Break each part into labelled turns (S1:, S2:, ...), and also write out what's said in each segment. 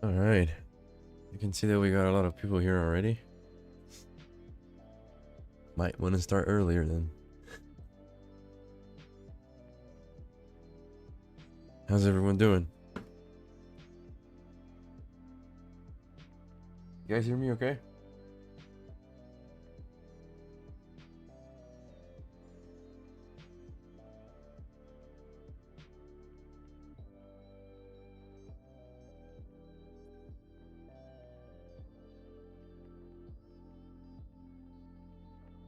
S1: All right. You can see that we got a lot of people here already. Might want to start earlier then. How's everyone doing? You guys hear me okay?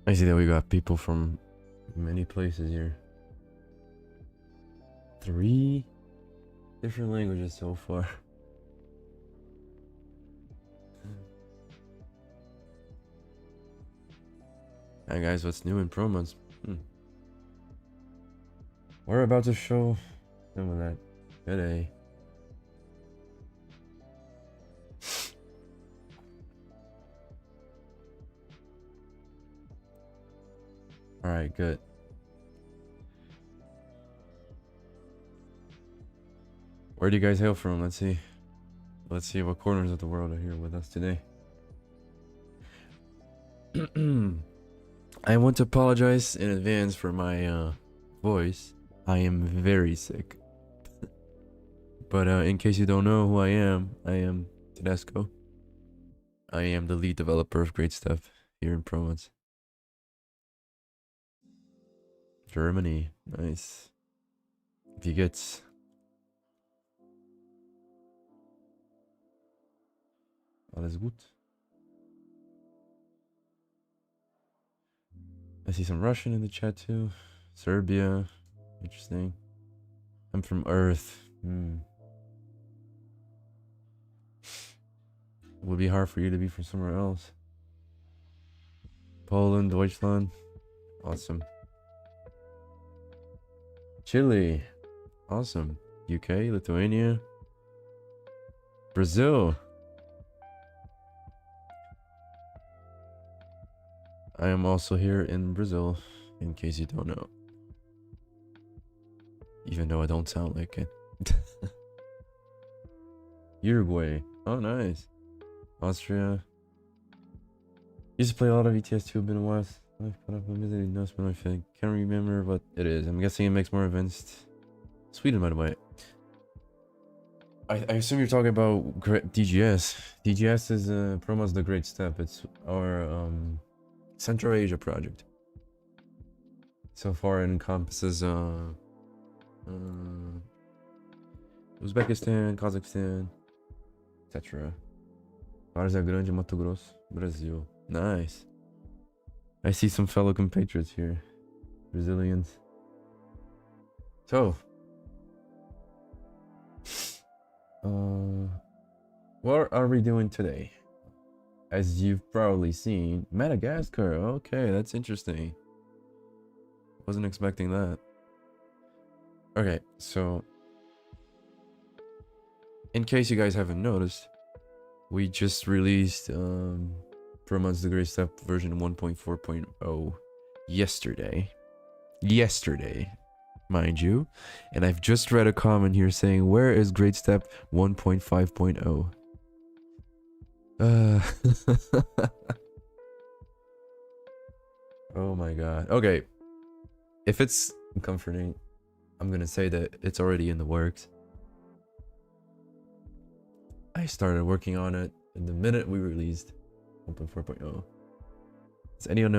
S1: I see that we got people from many places here. 3 different languages so far. Hi guys, what's new in ProMods? We're about to show some of that today. Alright, good. Where do you guys hail from? Let's see. Let's see what corners of the world are here with us today. I want to apologize in advance for my voice. I am very sick. But in case you don't know who I am Tedesco. I am the lead developer of Great Stuff here in ProMods. Germany, nice. Wie geht's? Alles gut? I see some Russian in the chat too. Serbia, interesting. I'm from Earth. It would be hard for you to be from somewhere else. Poland, Deutschland, awesome. Chile, awesome. UK, Lithuania, Brazil. I am also here in Brazil, in case you don't know. Even though I don't sound like it. Uruguay, oh nice. Austria. Used to play a lot of ETS2, been a while. I've put up a visiting announcement. I think can't remember what it is. I'm guessing it makes more events. Sweden, by the way. I assume you're talking about TGS. TGS is ProMods the Great Step. It's our Central Asia project. So far it encompasses Uzbekistan, Kazakhstan, etc. Várzea Grande, Mato Grosso, Brazil. Nice. I see some fellow compatriots here. Brazilians. So. What are we doing today? As you've probably seen, Madagascar. Okay, that's interesting. Wasn't expecting that. Okay, so. In case you guys haven't noticed, we just released ProMods the Great Step version 1.4.0 yesterday. Yesterday, mind you. And I've just read a comment here saying, where is Great Step 1.5.0? Oh my god. Okay. If it's comforting, I'm gonna say that it's already in the works. I started working on it in the minute we released 1.4.0. Does anyone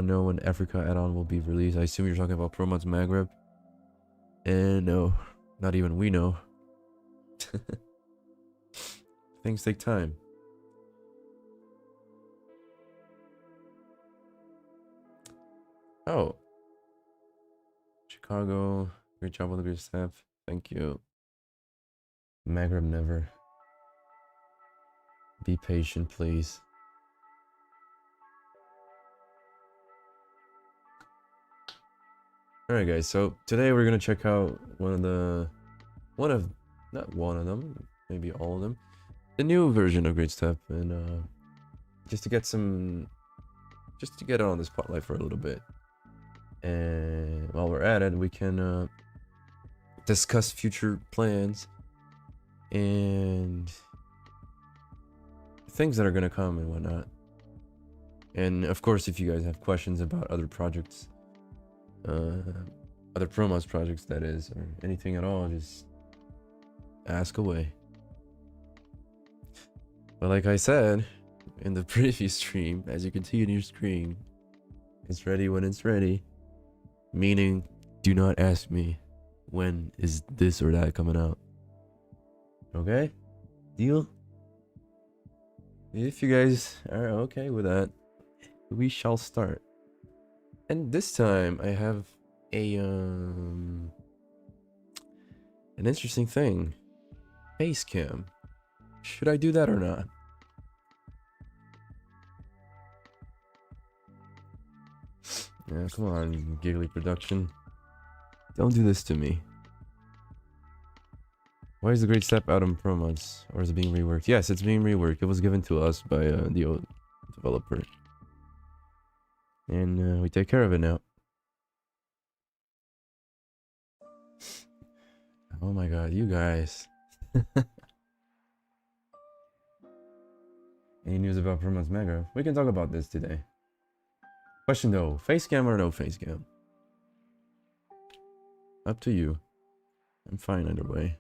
S1: know when Africa add-on will be released? I assume you're talking about ProMods Maghreb. And no, not even we know. Things take time. Oh. Chicago, great job on the great step. Thank you. Maghreb never. Be patient, please. Alright guys, so today we're gonna check out not one of them, maybe all of them, the new version of Great Step, and just to get it on the spotlight for a little bit. And while we're at it, we can discuss future plans and things that are gonna come and whatnot. And of course, if you guys have questions about other projects, other ProMods projects, that is, or anything at all, just ask away. But like I said in the previous stream, as you can see on your screen, it's ready when it's ready. Meaning, do not ask me when is this or that coming out. Okay? Deal? If you guys are okay with that, we shall start. And this time I have a an interesting thing. Face cam. Should I do that or not? Yeah, come on, Giggly Production. Don't do this to me. Why is the Great Step out on ProMods? Or is it being reworked? Yes, it's being reworked. It was given to us by the old developer. And we take care of it now. Oh my god, you guys. Any news about ProMods Mega? We can talk about this today. Question though, face cam or no face cam? Up to you. I'm fine either way.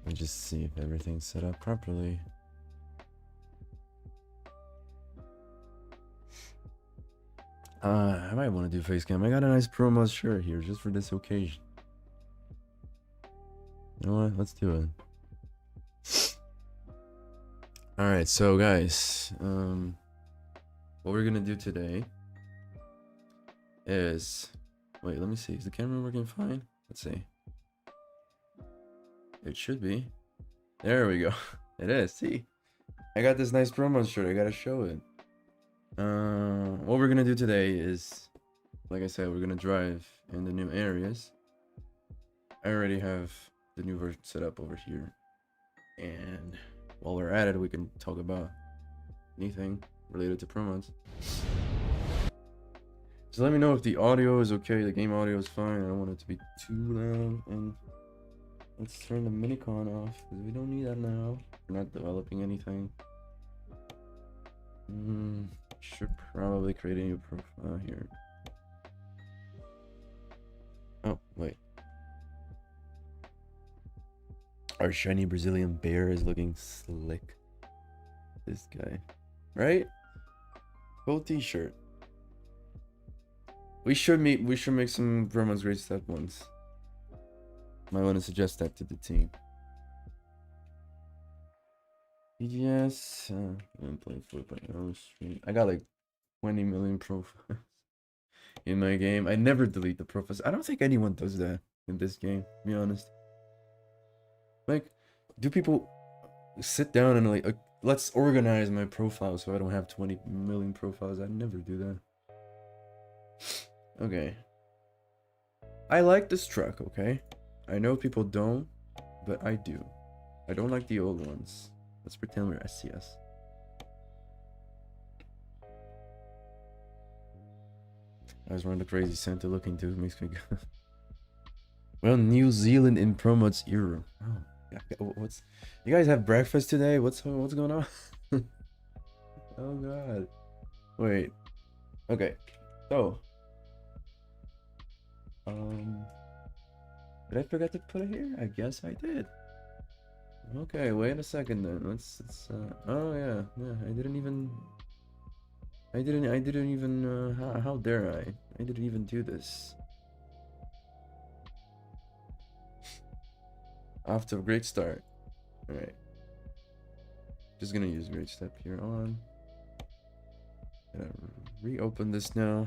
S1: Let me just see if everything's set up properly. I might want to do face cam. I got a nice ProMods shirt here just for this occasion. You know what? Let's do it. Alright, so guys, what we're gonna do today is... Wait, let me see. Is the camera working fine? Let's see. It should be. There we go. It is. See? I got this nice ProMods shirt. I gotta show it. What we're gonna do today is, like I said, we're gonna drive in the new areas. I already have the new version set up over here. And while we're at it, we can talk about anything related to ProMods. So let me know if the audio is okay. The game audio is fine. I don't want it to be too loud. And let's turn the minicon off because we don't need that now. We're not developing anything. Should probably create a new profile here. Oh, wait. Our shiny Brazilian bear is looking slick. This guy. Right? Cool t-shirt. We should make some ProMods Great Step ones. Might want to suggest that to the team. TGS, I didn't play 4.0 stream. I got like 20 million profiles in my game. I never delete the profiles. I don't think anyone does that in this game, to be honest. Like, do people sit down and like, let's organize my profile so I don't have 20 million profiles? I never do that. Okay. I like this truck, okay? I know people don't, but I do. I don't like the old ones. Let's pretend we're SCS. I was running the crazy Santa looking dude makes me go. Well, New Zealand in ProMods era. Oh, what's? You guys have breakfast today? What's going on? Oh god. Wait. Okay. So. Did I forget to put it here? I guess I did. Okay, wait a second then. Let's oh yeah, I didn't even how dare I? I didn't even do this. Off to a great start. Alright. Just gonna use Great Step here on. Gonna reopen this now.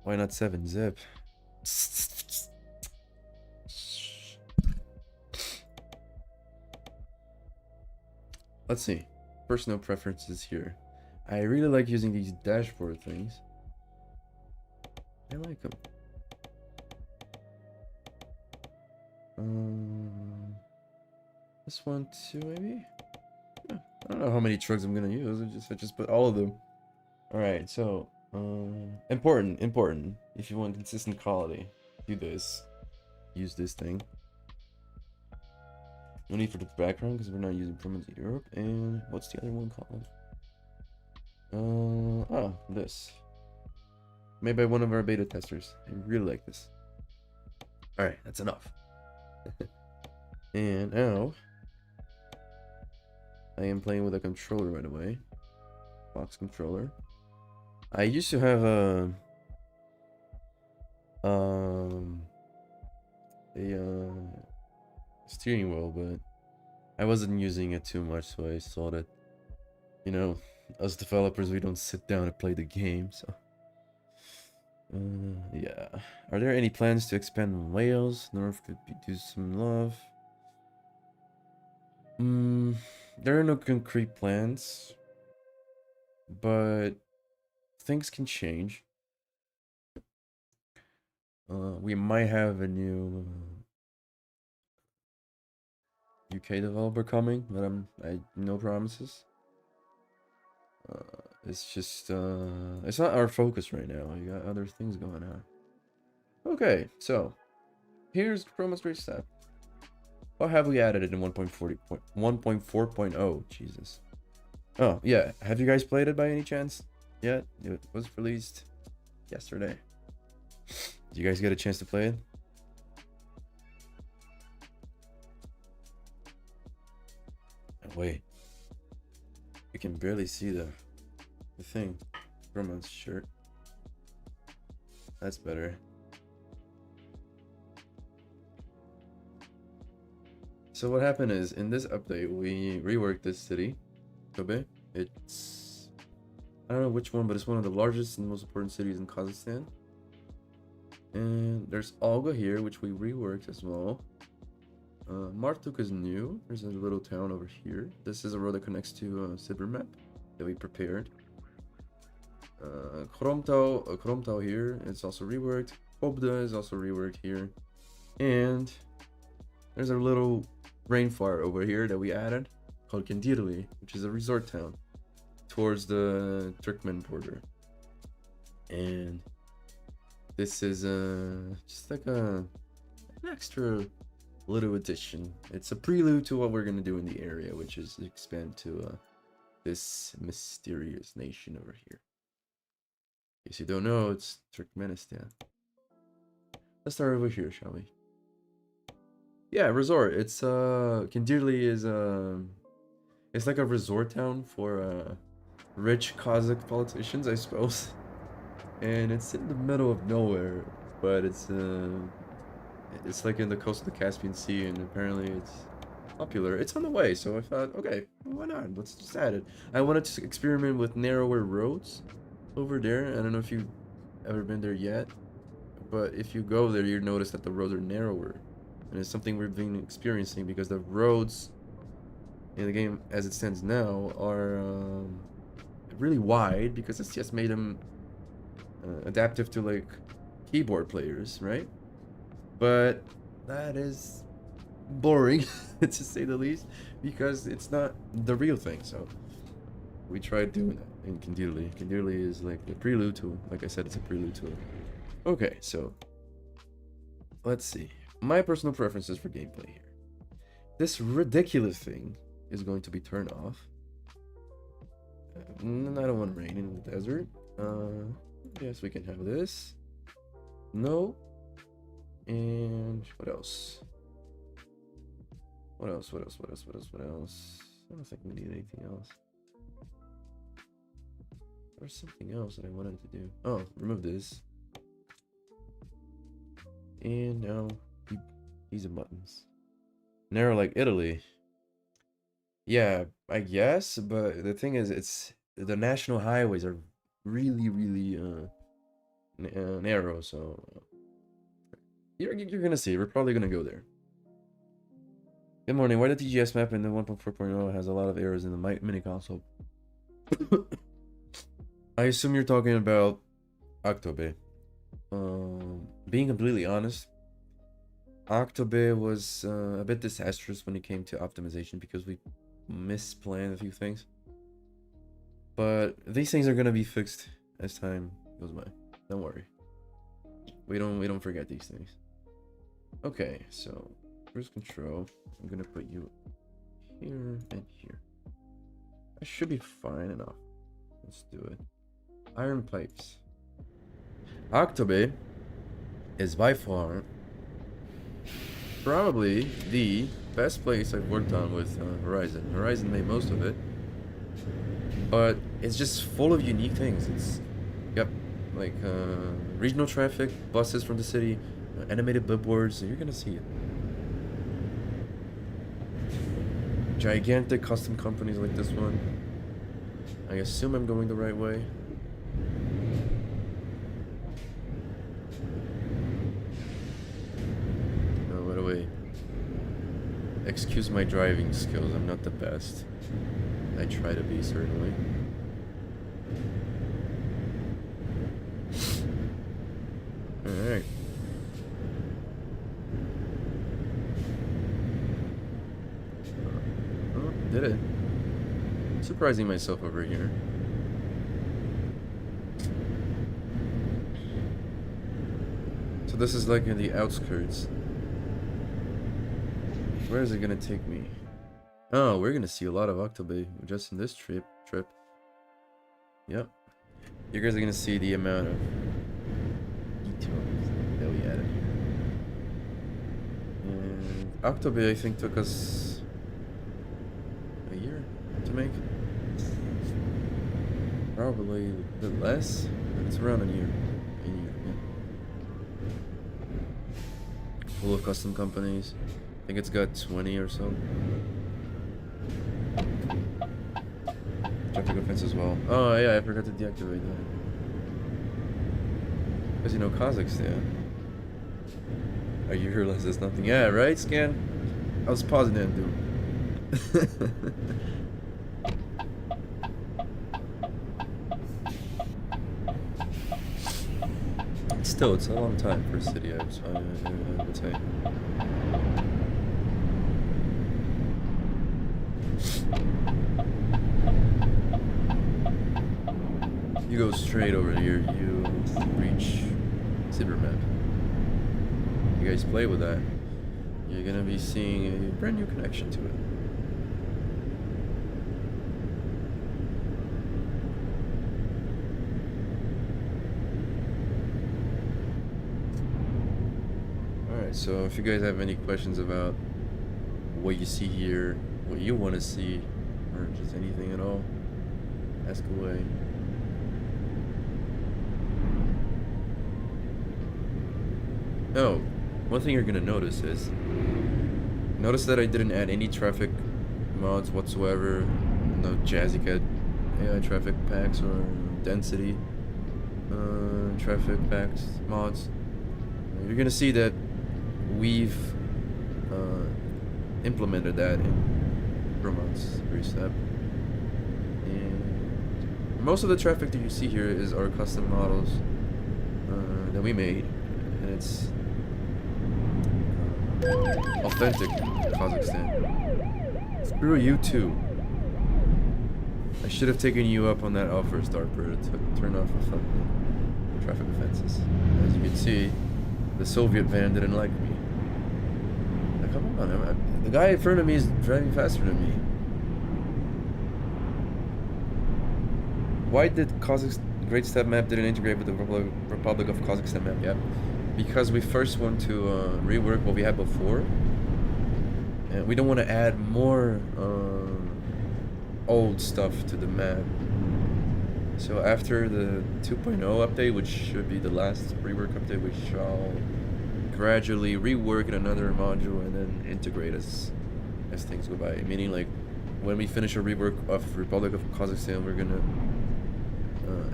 S1: Why not 7-zip? Let's see. Personal preferences here. I really like using these dashboard things. I like them. This one too, maybe? Yeah. I don't know how many trucks I'm gonna use. I just put all of them. Alright, so Important. If you want consistent quality, do this. Use this thing. No need for the background because we're not using ProMods Europe. And what's the other one called? This. Made by one of our beta testers. I really like this. Alright, that's enough. And now I am playing with a controller right away. Box controller. I used to have a steering wheel, but I wasn't using it too much, so I sold it. You know, us developers, we don't sit down and play the game, so. Yeah. Are there any plans to expand in Wales? North could do some love. There are no concrete plans, but things can change. We might have a new UK developer coming, but I no promises. It's just it's not our focus right now. We got other things going on. Okay, so here's ProMods Race Step. What have we added in 1.4.0? Jesus. Oh yeah, have you guys played it by any chance? Yet it was released yesterday. Did you guys get a chance to play it? Oh, wait, you can barely see the thing. ProMods shirt. That's better. So what happened is, in this update, we reworked this city, Kobe. It's, I don't know which one, but it's one of the largest and most important cities in Kazakhstan. And there's Olga here, which we reworked as well. Martuk is new. There's a little town over here. This is a road that connects to Sibir map that we prepared. Kromtau here, it's also reworked. Obda is also reworked here. And there's a little rainfire over here that we added called Kendirli, which is a resort town towards the Turkmen border. And this is just like an extra little addition. It's a prelude to what we're gonna do in the area, which is expand to this mysterious nation over here. In case you don't know, it's Turkmenistan. Let's start over here, shall we? Yeah, resort. It's Kendirli is it's like a resort town for rich Kazakh politicians, I suppose. And it's in the middle of nowhere, but it's like in the coast of the Caspian Sea, and apparently it's popular. It's on the way, so I thought, okay, why not? Let's just add it. I wanted to experiment with narrower roads over there. I don't know if you've ever been there yet, but if you go there, you notice that the roads are narrower. And it's something we've been experiencing because the roads in the game as it stands now are really wide, because it's just made them adaptive to like keyboard players, right? But that is boring to say the least, because it's not the real thing. So we tried doing that in Kendirli. Kendirli is like the prelude to, like I said, it's a prelude to it. Okay, so let's see. My personal preferences for gameplay here. This ridiculous thing is going to be turned off. I don't want rain in the desert. Yes, we can have this. No. And what else? What else? I don't think we need anything else. There's something else that I wanted to do. Oh, remove this. And now these are buttons. Narrow like Italy. Yeah, I guess, but the thing is, it's the national highways are really narrow, so you're gonna see. We're probably gonna go there. Good morning. Why the TGS map in the 1.4.0 has a lot of errors in the mini console? I assume you're talking about October. Being completely honest, October was a bit disastrous when it came to optimization because we misplanned a few things. But these things are gonna be fixed as time goes by. Don't worry. We don't forget these things. Okay, so cruise control. I'm gonna put you here and here. That should be fine enough. Let's do it. Iron pipes. Octobe is by far probably the best place I've worked on with Horizon. Horizon made most of it, but it's just full of unique things. It's got like regional traffic, buses from the city, animated billboards. So you're gonna see it. Gigantic custom companies like this one. I assume I'm going the right way. No, by the way, excuse my driving skills. I'm not the best. I try to be, certainly. Alright. Oh, did it. Surprising myself over here. So this is like in the outskirts. Where is it gonna take me? Oh, we're gonna see a lot of Octobe just in this trip. Yep. You guys are gonna see the amount of details that we added here. And Octobe, I think, took us a year to make. Probably a bit less, but it's around a year. Yeah. Full of custom companies. I think it's got 20 or so. Traffic offense as well. Oh yeah, I forgot to deactivate that. Because you know Kazakhstan. Oh, you realize there's nothing. Yeah, right, Scan? I was pausing that, dude. Still, it's a long time for a city, I would say. You go straight over here, you reach Cybermap. You guys play with that, you're gonna be seeing a brand new connection to it. So if you guys have any questions about what you see here, what you want to see, or just anything at all, ask away. Oh, one thing you're gonna notice is, notice that I didn't add any traffic mods whatsoever. No Jazzy Cat AI traffic packs or density traffic packs mods. You're gonna see that we've implemented that in ProMods step. And most of the traffic that you see here is our custom models that we made, and it's authentic Kazakhstan. Screw you too. I should have taken you up on that offer, Starper, to turn off the traffic offenses. As you can see, the Soviet van didn't like me. Now, come on, the guy in front of me is driving faster than me. Why did Great Step map didn't integrate with the Republic of Kazakhstan map yet? Because we first want to rework what we had before, and we don't want to add more old stuff to the map. So after the 2.0 update, which should be the last rework update, we shall gradually rework in another module and then integrate as things go by. Meaning, like, when we finish a rework of Republic of Kazakhstan, we're gonna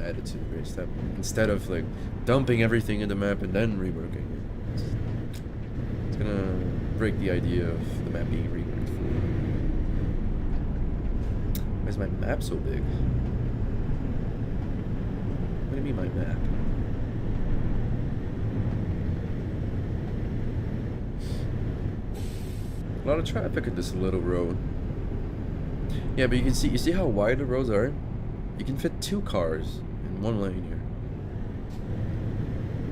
S1: add it to the Great Step instead of like dumping everything in the map and then reworking it. It's gonna break the idea of the map being reworked fully. Why is my map so big? What do you mean my map? A lot of traffic in this little road. Yeah, but you see how wide the roads are? You can fit 2 cars in one lane here.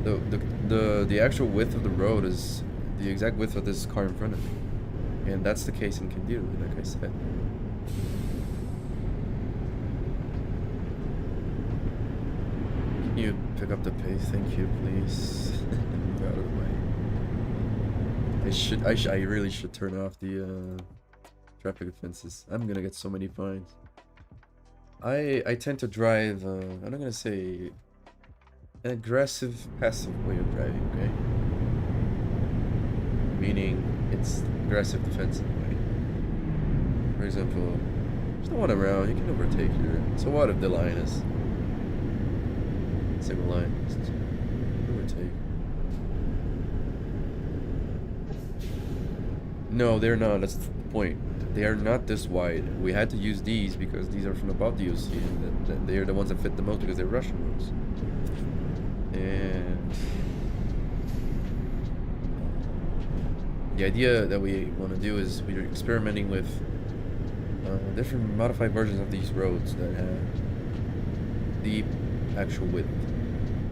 S1: The actual width of the road is the exact width of this car in front of me, and that's the case in Kindirli, like I said. Can you pick up the pace? Thank you, please. Out of the way. I really should turn off the traffic offenses. I'm gonna get so many fines. I tend to drive. I'm not gonna say an aggressive, passive way of driving. Okay, meaning it's aggressive, defensive way. For example, there's no one around. You can overtake here. So what if the line is single line? Just overtake. No, they're not. That's the point. They are not this wide. We had to use these because these are from above the OC, and they are the ones that fit the most because they're Russian roads. And the idea that we want to do is we're experimenting with different modified versions of these roads that have the actual width.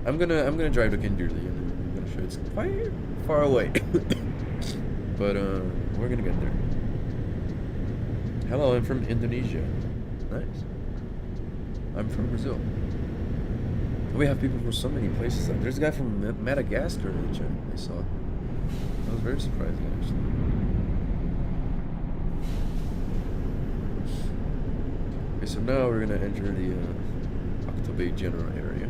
S1: I'm gonna drive to Kindirli and I'm gonna show you. It's quite far away, but we're gonna get there. Hello, I'm from Indonesia. Nice. I'm from Brazil. We have people from so many places. There's a guy from Madagascar in the chat I saw. I was very surprised, actually. Okay, so now we're gonna enter the Octobay general area.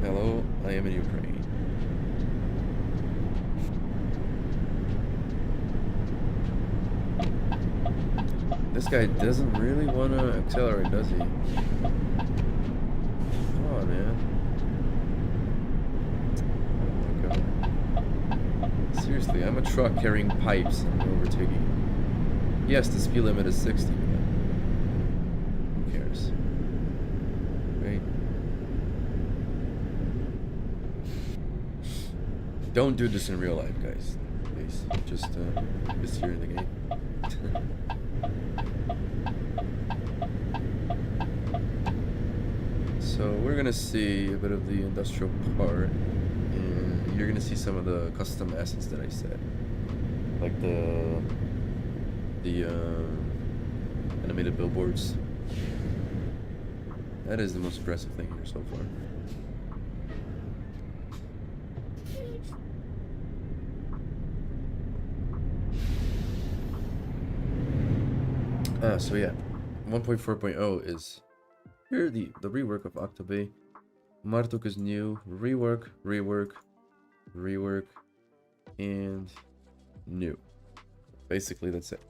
S1: Hello, I am in Ukraine. This guy doesn't really want to accelerate, does he? Come on, man. Oh my god. Seriously, I'm a truck carrying pipes and I'm overtaking. Yes, the speed limit is 60. Who cares? Right? Don't do this in real life, guys. Please, just here in the game. So we're gonna see a bit of the industrial part, and you're gonna see some of the custom assets that I said, like the animated billboards. That is the most impressive thing here so far. So yeah, 1.4.0 is here the rework of Octobay. Martuk is new, rework, and new. Basically, that's it.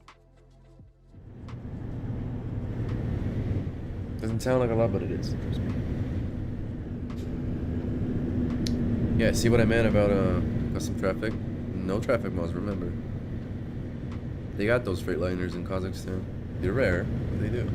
S1: Doesn't sound like a lot, but it is. Trust me. Yeah, see what I meant about custom traffic? No traffic mods, remember. They got those Freightliners in Kazakhstan. They're rare, but they do.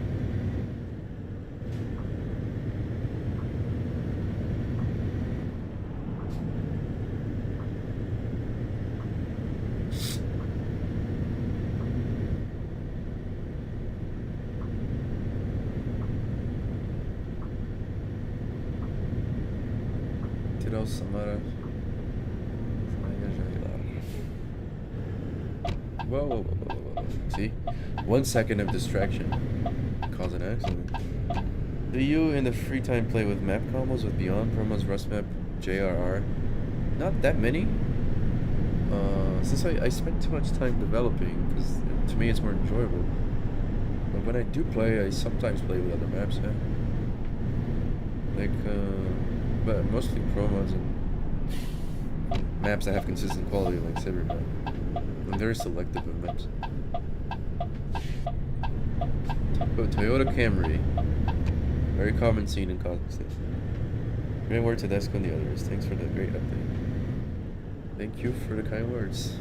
S1: Samara. Whoa. See? 1 second of distraction cause an accident. Do you in the free time play with map combos with Beyond, ProMods, Rust Map, JRR? Not that many. Since I spend too much time developing, because to me it's more enjoyable. But when I do play, I sometimes play with other maps, yeah. Like, but mostly ProMods and maps that have consistent quality, like Siberian Map. I'm very selective in maps. Oh, Toyota Camry. Very common scene in Kazakhstan. Great word to Desk and the others. Thanks for the great update. Thank you for the kind words.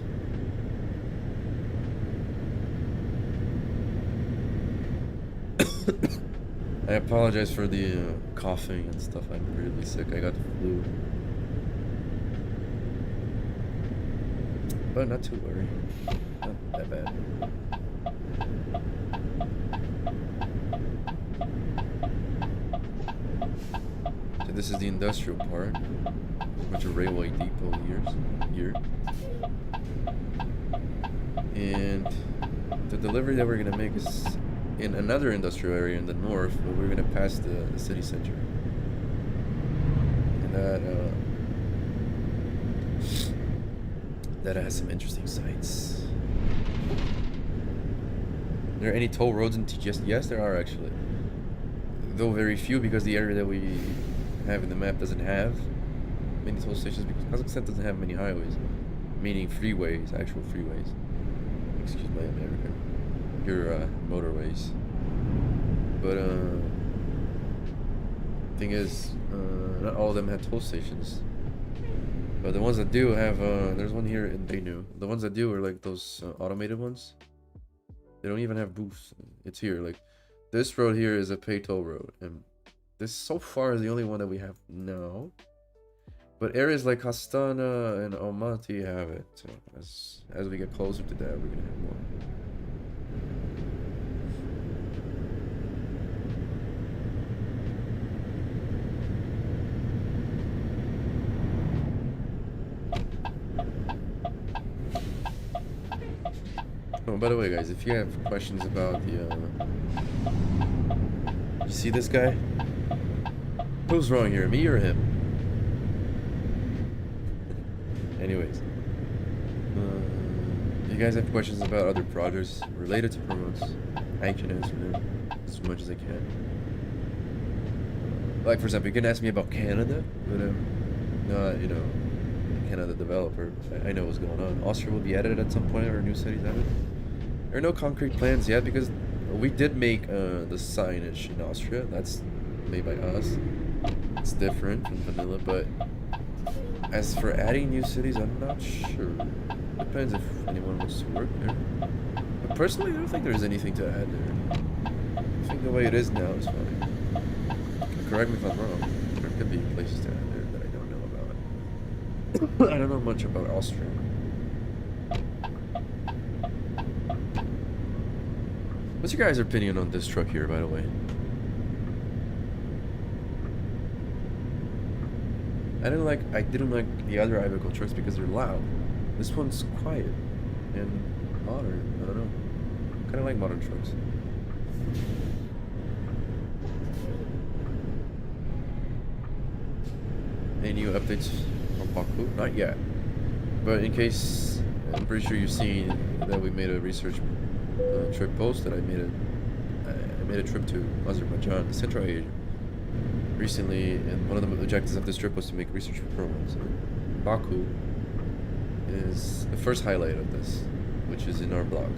S1: I apologize for the coughing and stuff. I'm really sick. I got the flu. But not too worried. Not that bad. So this is the industrial part. A bunch of railway depot here. And the delivery that we're gonna make is in another industrial area in the north, but we're gonna pass the city center. And that has some interesting sights. Are there any toll roads in TGS? Yes, there are actually. Though very few, because the area that we have in the map doesn't have many toll stations, because Kazakhstan doesn't have many highways, meaning freeways, actual freeways. Excuse my American. Your motorways. But thing is, not all of them have toll stations. But the ones that do have, there's one here in Danu. The ones that do are like those automated ones. They don't even have booths. It's here. Like this road here is a pay toll road, and this so far is the only one that we have now. But areas like Astana and Almaty have it. So as we get closer to that, we're gonna have more. Oh, by the way, guys, if you have questions about the, you see this guy? Who's wrong here, me or him? Anyways, if you guys have questions about other projects related to ProMods, I can answer them as much as I can. Like, for example, you can ask me about Canada, but I'm not, you know, a Canada developer. I know what's going on. Austria will be added at some point, or new cities have it. There are no concrete plans yet, because we did make the signage in Austria. That's made by us. It's different from vanilla, but as for adding new cities, I'm not sure. Depends if anyone wants to work there. But personally, I don't think there's anything to add there. I think the way it is now is fine. Correct me if I'm wrong. There could be places to add there that I don't know about. I don't know much about Austria. What's your guys' opinion on this truck here, by the way? I didn't like the other Iveco trucks because they're loud. This one's quiet and modern. I don't know. Kind of like modern trucks. Any new updates from Baku? Not yet. But in case, I'm pretty sure you've seen that we made a research trip post that I made a trip to Azerbaijan, Central Asia, recently, and one of the objectives of this trip was to make research for ProMods. Baku is the first highlight of this, which is in our blog.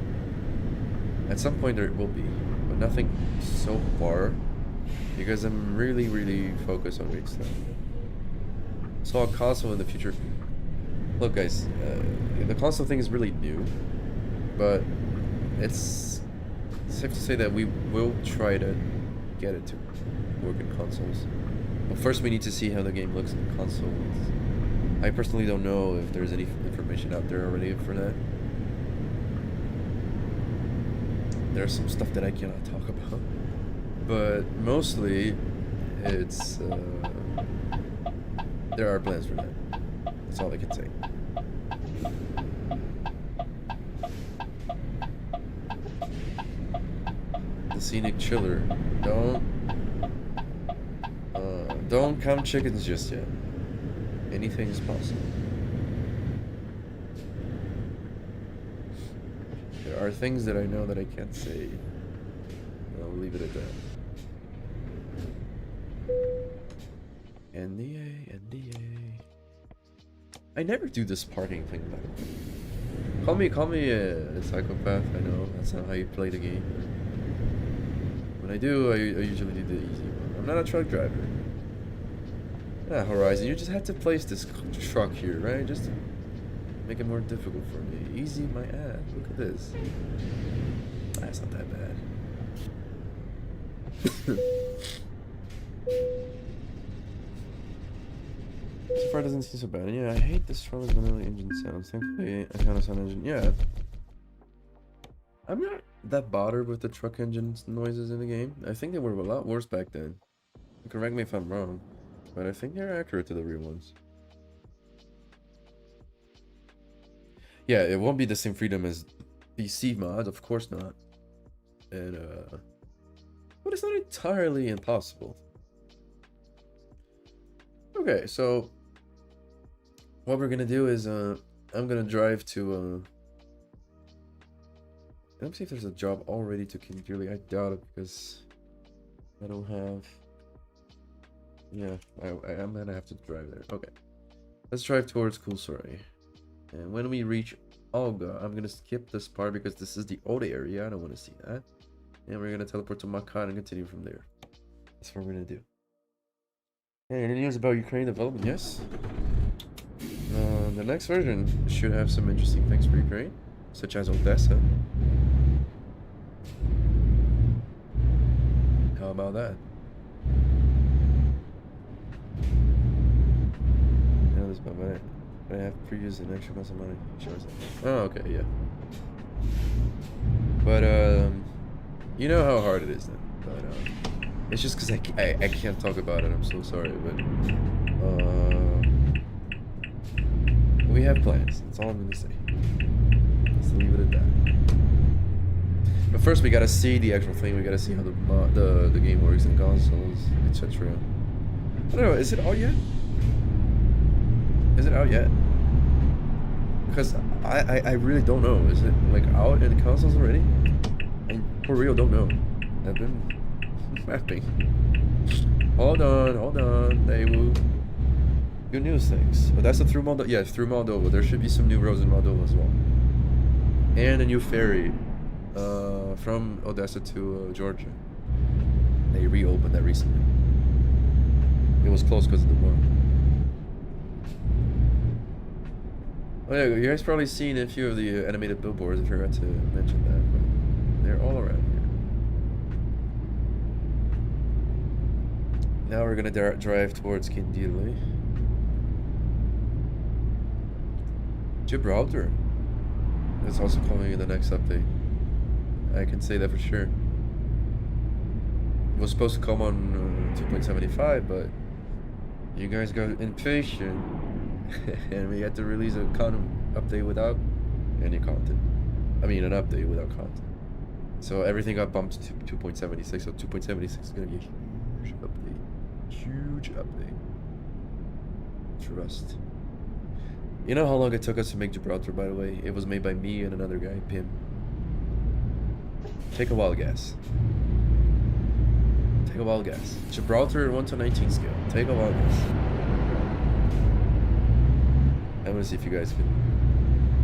S1: At some point there will be, but nothing so far, because I'm really focused on great stuff. So a console in the future. Look, guys, the console thing is really new, but it's safe to say that we will try to get it to work in consoles. But first we need to see how the game looks in consoles. I personally don't know if there's any information out there already for that. There's some stuff that I cannot talk about. But mostly, it's... there are plans for that. That's all I can say. The scenic chiller. Don't count chickens just yet. Anything is possible. There are things that I know that I can't say. I'll leave it at that. NDA. I never do this parking thing, by the way. Call me a psychopath. I know that's not how you play the game. When I do, I usually do the easy one. I'm not a truck driver. Ah, Horizon, you just had to place this truck here, right? Just to make it more difficult for me. Easy, my ass. Look at this. That's not that bad. So far, it doesn't seem so bad. Yeah, I hate this Charlotte's vanilla engine sounds. Thankfully, I found a sound engine. Yeah, I'm not that bothered with the truck engine noises in the game. I think they were a lot worse back then. Correct me if I'm wrong, but I think they're accurate to the real ones. Yeah, it won't be the same freedom as PC mod, of course not. And but it's not entirely impossible. Okay, so what we're gonna do is I'm gonna drive to let me see if there's a job already to Kinderly. I doubt it because I don't have. Yeah, I'm gonna have to drive there. Okay, let's drive towards Kulsari. And when we reach Olga, I'm gonna skip this part because this is the old area. I don't want to see that. And we're gonna teleport to Makan and continue from there. That's what we're gonna do. Hey, any news about Ukraine development? Yes. The next version should have some interesting things for Ukraine, such as Odessa. How about that? Yeah, this is about it. I have previous and extra cost of money. Oh, okay, yeah. But you know how hard it is then. But it's just because I can't talk about it. I'm so sorry, but we have plans. That's all I'm gonna say. Let's leave it at that. But first, we gotta see the actual thing. We gotta see how the game works in consoles, etc. I don't know. Is it out yet? Is it out yet? Because I really don't know. Is it like out in the consoles already? I for real don't know. I've been mapping. Hold on. They will. Good news things. Oh, that's the through Moldova. Yeah, through Moldova. There should be some new roads in Moldova as well. And a new ferry from Odessa to Georgia. They reopened that recently. It was closed because of the war. Oh yeah, you guys probably seen a few of the animated billboards. I forgot to mention that, but they're all around here. Now we're gonna drive towards Kindili. Gibraltar. That's also coming in the next update. I can say that for sure. It was supposed to come on 2.75, but you guys got impatient. And we had to release a content update without any content. I mean, an update without content. So everything got bumped to 2.76. So 2.76 is gonna be a huge update. Huge update. Trust. You know how long it took us to make Gibraltar, by the way? It was made by me and another guy, Pim. Take a wild guess. Take a wild guess. Gibraltar 1 to 19 scale. Take a wild guess. I'm gonna see if you guys can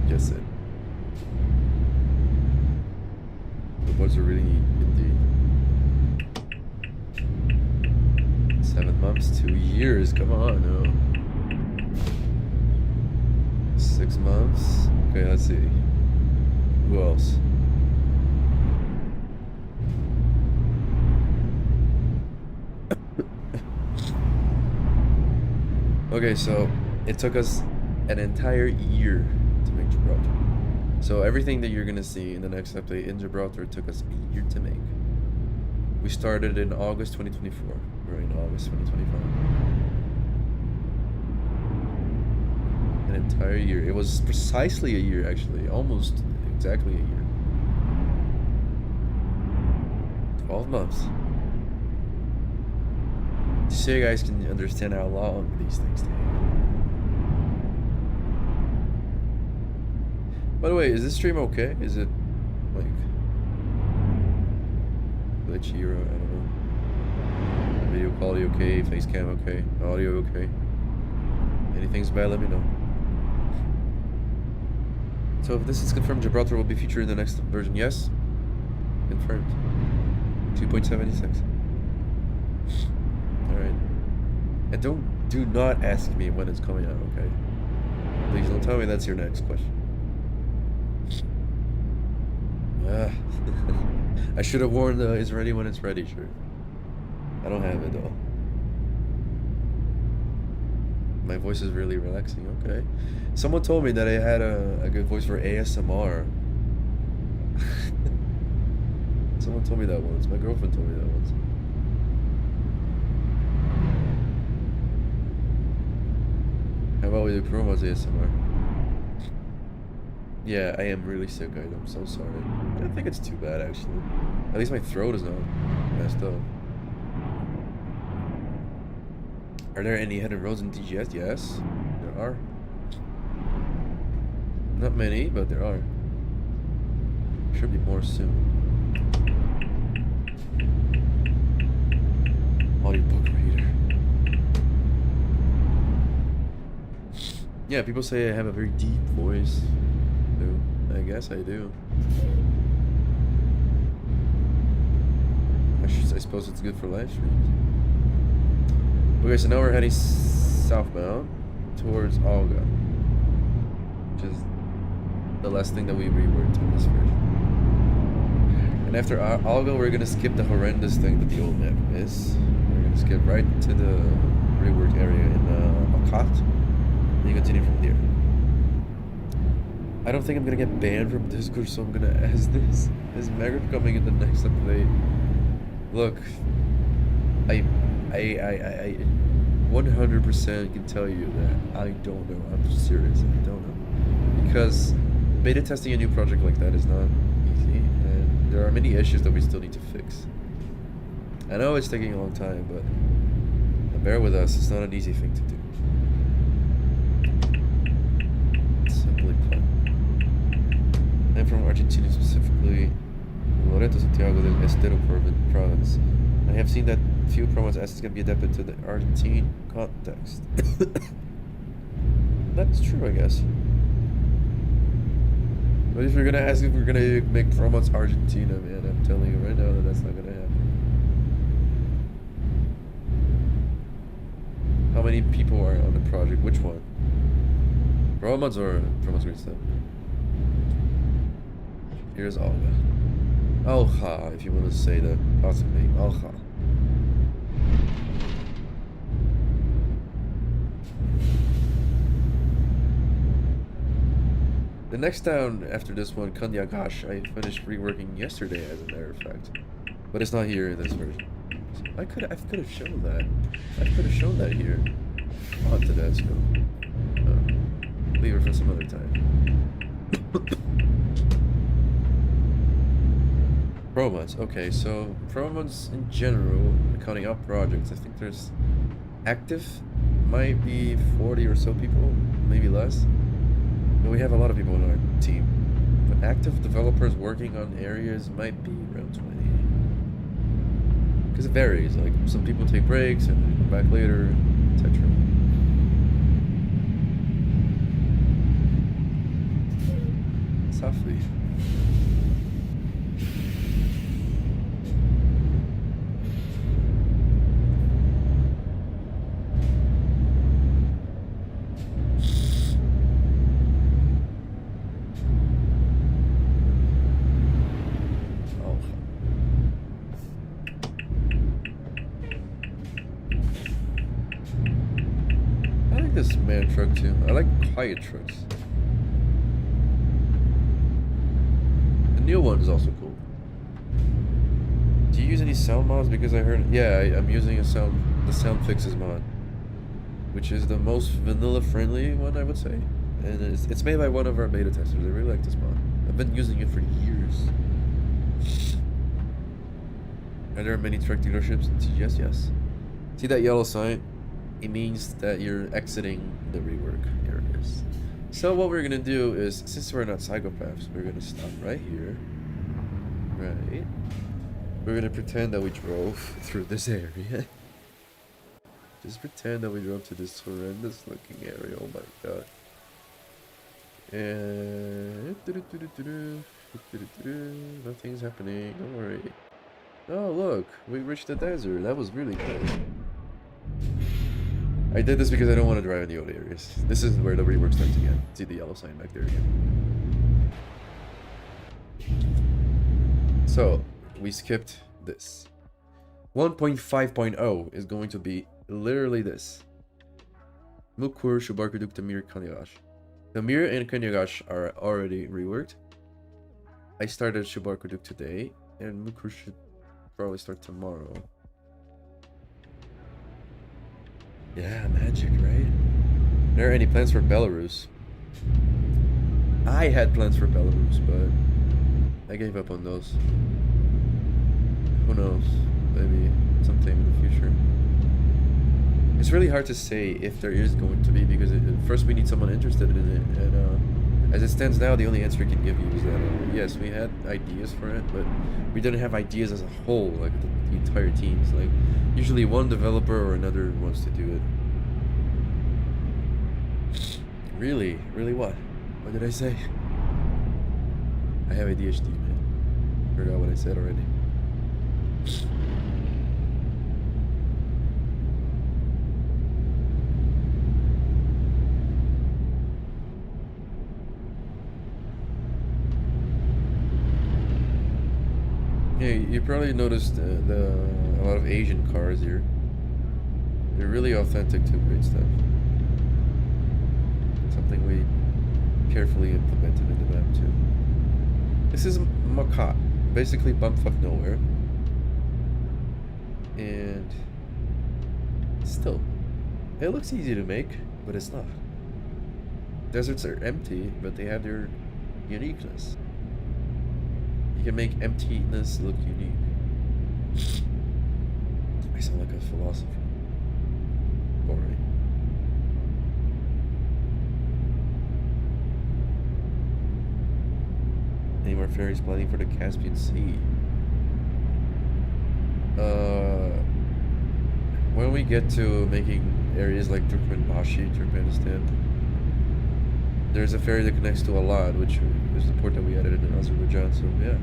S1: guess it. The boards are really neat, indeed. 7 months, 2 years. Come on, no. 6 months. Okay, let's see. Who else? Okay, so it took us an entire year to make Gibraltar. So everything that you're gonna see in the next update in Gibraltar took us a year to make. We started in August 2024. We're in August 2025. An entire year. It was precisely a year, actually. Almost exactly a year. 12 months. So you guys can understand how long these things take. By the way, is this stream okay? Is it like glitchy or I don't know? Video quality okay? Face cam okay? Audio okay? Anything's bad, let me know. So if this is confirmed, Gibraltar will be featured in the next version. Yes? Confirmed. 2.76. Alright. And do not ask me when it's coming out, okay? Please don't tell me that's your next question. I should have warned it's ready when it's ready, sure. I don't have it though. My voice is really relaxing. Okay. Someone told me that I had a good voice for ASMR. Someone told me that once. My girlfriend told me that once. How about we do ProMods ASMR? Yeah, I am really sick, guys. I'm so sorry. I don't think it's too bad, actually. At least my throat is not messed up. Are there any hidden roads in TGS? Yes, there are. Not many, but there are. Should be more soon. Audiobook reader. Yeah, people say I have a very deep voice. I guess I do. I suppose it's good for live streams. Okay, so now we're heading southbound towards Olga, which is the last thing that we reworked in this version. And after Olga, we're gonna skip the horrendous thing that the old map is. We're gonna skip right to the reworked area in Makat, and you continue from there. I don't think I'm gonna get banned from Discord, so I'm gonna ask this. Is Maghrib coming in the next update? Look, I 100% can tell you that I don't know. I'm serious, I don't know. Because beta testing a new project like that is not easy, and there are many issues that we still need to fix. I know it's taking a long time, but bear with us, it's not an easy thing to do. Simply put. I'm from Argentina, specifically Loreto, Santiago del Estero province. I have seen that few ProMods assets can be adapted to the Argentine context. That's true, I guess. But if you're gonna ask if we're gonna make ProMods Argentina, man, I'm telling you right now that that's not gonna happen. How many people are on the project? Which one? ProMods or ProMods Great Stuff? Here's Olga. Alha, if you want to say the awesome name. Alha. The next town after this one, Kanyagash, I finished reworking yesterday, as a matter of fact. But it's not here in this version. I could have shown that. I could have shown that here. On Tedesco. Leave it for some other time. ProMods. Okay, so ProMods in general, counting up projects, I think there's active, might be 40 or so people, maybe less. But we have a lot of people in our team. But active developers working on areas might be around 20. Because it varies, like some people take breaks and come back later, etc. Softly. This man truck too. I like quiet trucks. The new one is also cool. Do you use any sound mods? Because I heard, yeah, I'm using the sound fixes mod, which is the most vanilla friendly one, I would say, and it's made by one of our beta testers. I really like this mod. I've been using it for years. Are there many truck dealerships in TGS? Yes. See that yellow sign? It means that you're exiting the rework areas. So what we're gonna do is, since we're not psychopaths, we're gonna stop right here. Right. We're gonna pretend that we drove through this area. Just pretend that we drove to this horrendous looking area. Oh my god. And nothing's happening. Don't worry. Oh look, we reached the desert. That was really cool. I did this because I don't want to drive in the old areas. This is where the rework starts again. See the yellow sign back there again. So, we skipped this. 1.5.0 is going to be literally this. Mukur, Shubarkuduk, Tamir, Kanyagash. Tamir and Kanyagash are already reworked. I started Shubarkuduk today, and Mukur should probably start tomorrow. Yeah, magic, right? Are there any plans for Belarus? I had plans for Belarus, but I gave up on those. Who knows? Maybe sometime in the future. It's really hard to say if there is going to be, because first we need someone interested in it, and as it stands now, the only answer I can give you is that yes, we had ideas for it, but we didn't have ideas as a whole, like the entire teams. Like usually one developer or another wants to do it. Really what? What did I say? I have ADHD, man. Forgot what I said already. Yeah, you probably noticed a lot of Asian cars here. They're really authentic to great stuff. Something we carefully implemented in the map too. This is Makat, basically bumfuck nowhere. And still, it looks easy to make, but it's not. Deserts are empty, but they have their uniqueness. You can make emptiness look unique. I sound like a philosopher. Boring. Any more ferries planning for the Caspian Sea? When we get to making areas like Turkmenbashi, Turkmenistan, there's a ferry that connects to Alad, which is the port that we added in Azerbaijan, so yeah.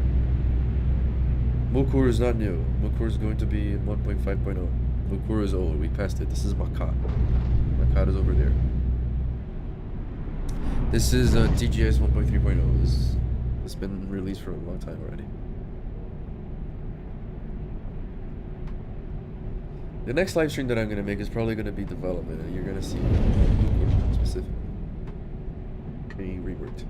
S1: Mukur is not new. Mukur is going to be in 1.5.0. Mukur is old, we passed it. This is Makat. Makat is over there. This is TGS 1.3.0. This has been released for a long time already. The next live stream that I'm going to make is probably going to be development, and you're going to see Mukur specifically being reworked.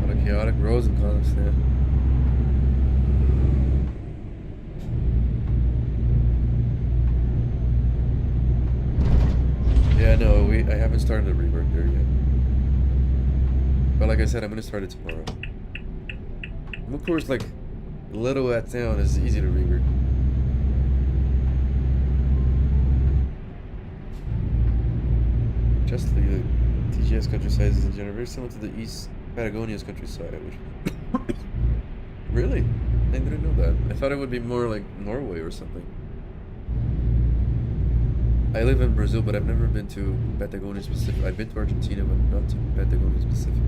S1: A lot of chaotic roads in Kazakhstan. Yeah, no, I haven't started the rework there yet. But like I said, I'm gonna start it tomorrow. Mukur's like little at town, is easy to rework. Just the TGS countryside is in general very similar to the East Patagonia's countryside, which really? I didn't know that. I thought it would be more like Norway or something. I live in Brazil, but I've never been to Patagonia specifically. I've been to Argentina, but not to Patagonia specifically.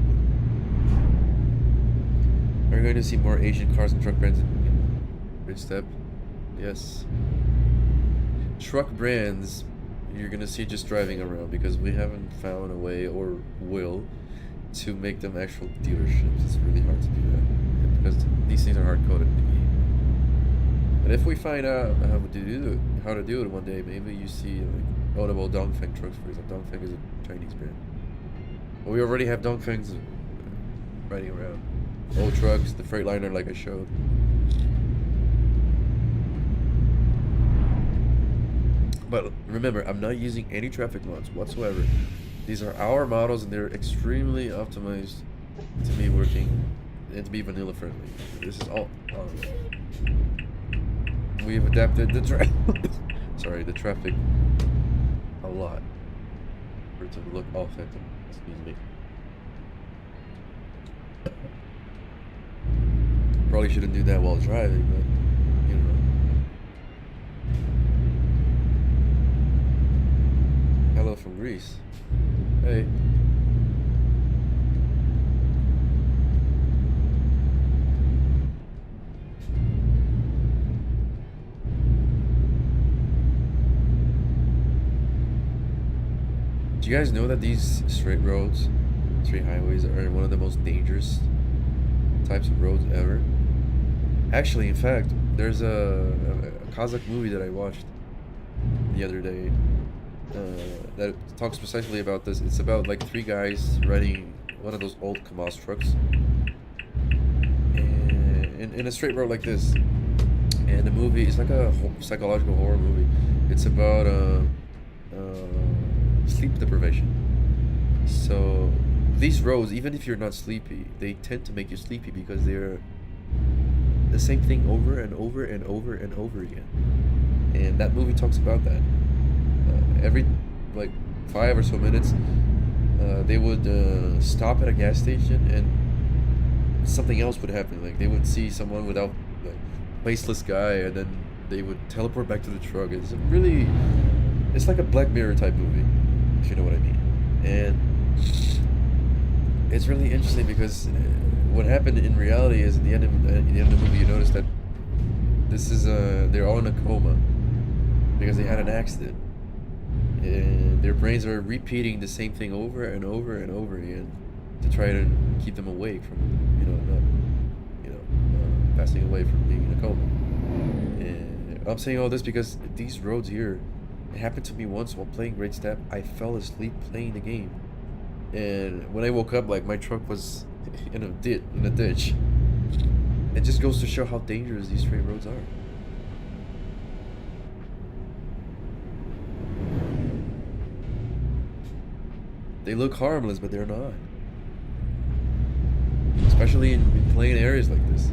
S1: Are we going to see more Asian cars and truck brands in Great Step? Yes. Truck brands, you're going to see just driving around, because we haven't found a way, or will, to make them actual dealerships. It's really hard to do that, because these things are hard-coded in the game. But if we find out how to do it one day, maybe you see like notable Dongfeng trucks, for example. Dongfeng is a Chinese brand. But we already have Dongfengs riding around. Old trucks, the Freightliner like I showed. But remember, I'm not using any traffic mods whatsoever. These are our models, and they're extremely optimized to be working and to be vanilla friendly. This is all we've adapted the traffic a lot for it to look authentic. Excuse me. Probably shouldn't do that while driving, but you know. Hello from Greece. Hey. Do you guys know that these straight roads, straight highways, are one of the most dangerous types of roads ever? Actually, in fact, there's a Kazakh movie that I watched the other day that talks precisely about this. It's about like three guys riding one of those old KAMAZ trucks and in a straight road like this. And the movie is like a psychological horror movie. It's about sleep deprivation. So these roads, even if you're not sleepy, they tend to make you sleepy because they're the same thing over and over and over and over again. And that movie talks about that. Every like 5 or so minutes, they would stop at a gas station and something else would happen. Like they would see someone without like faceless guy, and then they would teleport back to the truck. It's like a Black Mirror type movie, if you know what I mean. And it's really interesting because what happened in reality is at the end of the movie, you notice that this is they're all in a coma because they had an accident, and their brains are repeating the same thing over and over and over again to try to keep them awake from passing away from being in a coma. And I'm saying all this because these roads here, it happened to me once while playing Great Step. I fell asleep playing the game, and when I woke up, like my truck was in a ditch. It just goes to show how dangerous these straight roads are. They look harmless, but they're not. Especially in plain areas like this.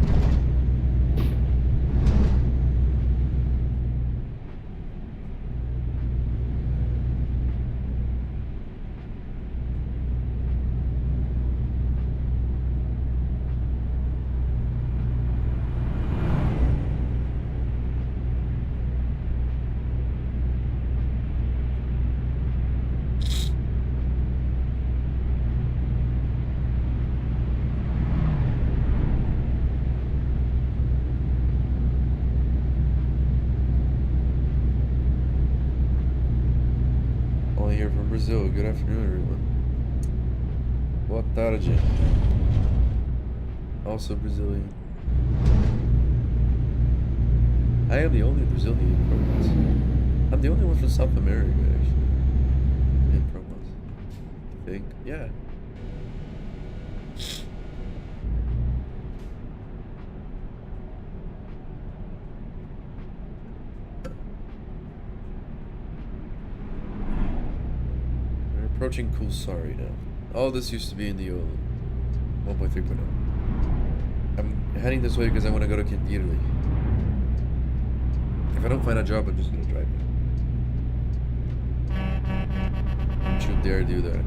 S1: Here from Brazil. Good afternoon, everyone. Boa tarde. Also Brazilian. I am the only Brazilian in ProMods. I'm the only one from South America, actually. In ProMods. I think. Yeah. Approaching Kulsari now. All this used to be in the old 1.3.0. I'm heading this way because I want to go to Kindirli. If I don't find a job, I'm just going to drive it. Don't you dare do that.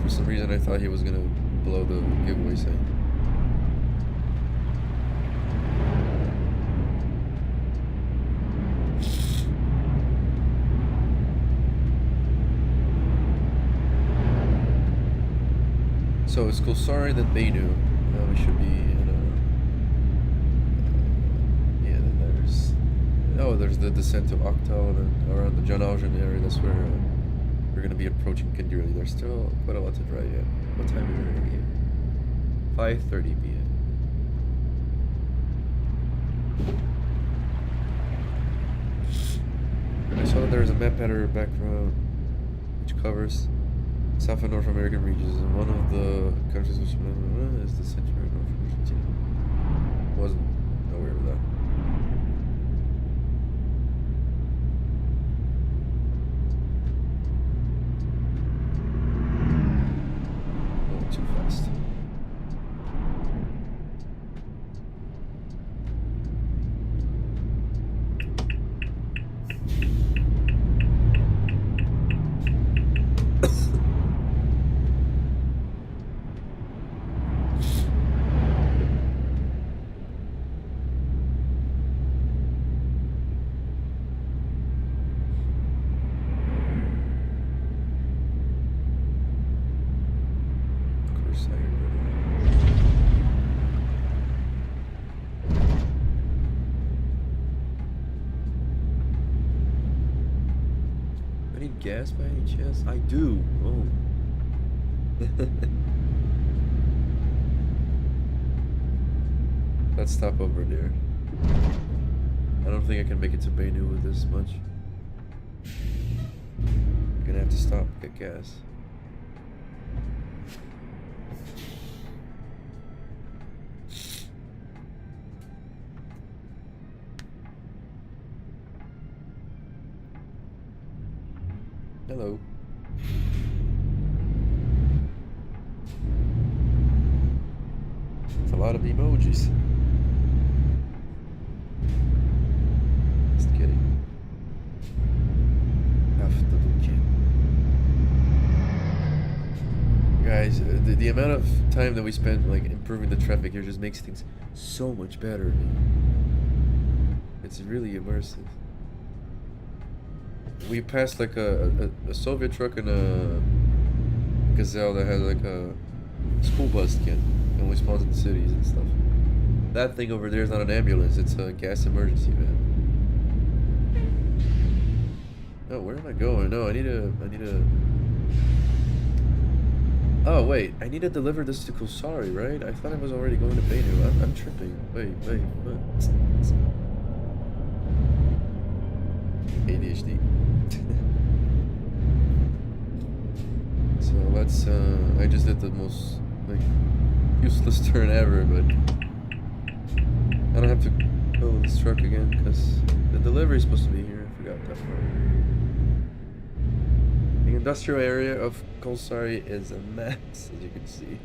S1: For some reason, I thought he was going to blow the giveaway sign. So it's Kulsari that they knew. Now we should be in yeah, then there's the descent to Oktal, and then around the Janaujan area, that's where we're going to be approaching Kindirli. There's still quite a lot to drive yet. What time is it again? 5:30 p.m. And I saw that there's a map header back road which covers South and North American regions, and one of the countries which is the Central North Argentina. Wasn't aware of that. Going too fast. gas by any chance? I do. Oh. Let's stop over there. I don't think I can make it to Bainu with this much. I'm gonna have to stop, get gas. Hello. It's a lot of emojis. Just kidding. Guys, the amount of time that we spent like improving the traffic here just makes things so much better. It's really immersive. We passed like a Soviet truck and a Gazelle that had like a school bus kit, and we spawned in the cities and stuff. That thing over there is not an ambulance; it's a gas emergency van. Oh, where am I going? No, I need a. Oh wait, I need to deliver this to Kusari, right? I thought I was already going to Bainu. I'm tripping. Wait, what? ADHD. So let's, I just did the most, like, useless turn ever, but I don't have to go this truck again, because the delivery is supposed to be here. I forgot that part. The industrial area of Kolsari is a mess, as you can see.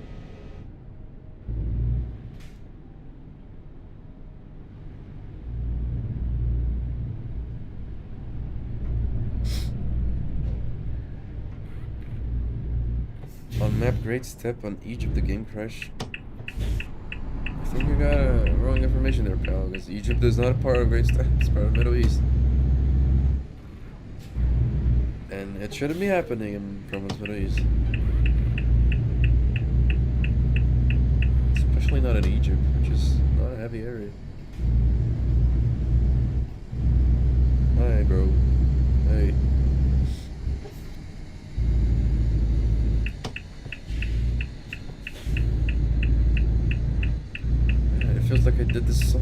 S1: On map, great step on Egypt, the game crash. I think you got wrong information there, pal, because Egypt is not a part of Great Step, it's part of Middle East. And it shouldn't be happening in ProMods Middle East. Especially not in Egypt, which is not a heavy area. Hi, bro. Hey. It feels like I did this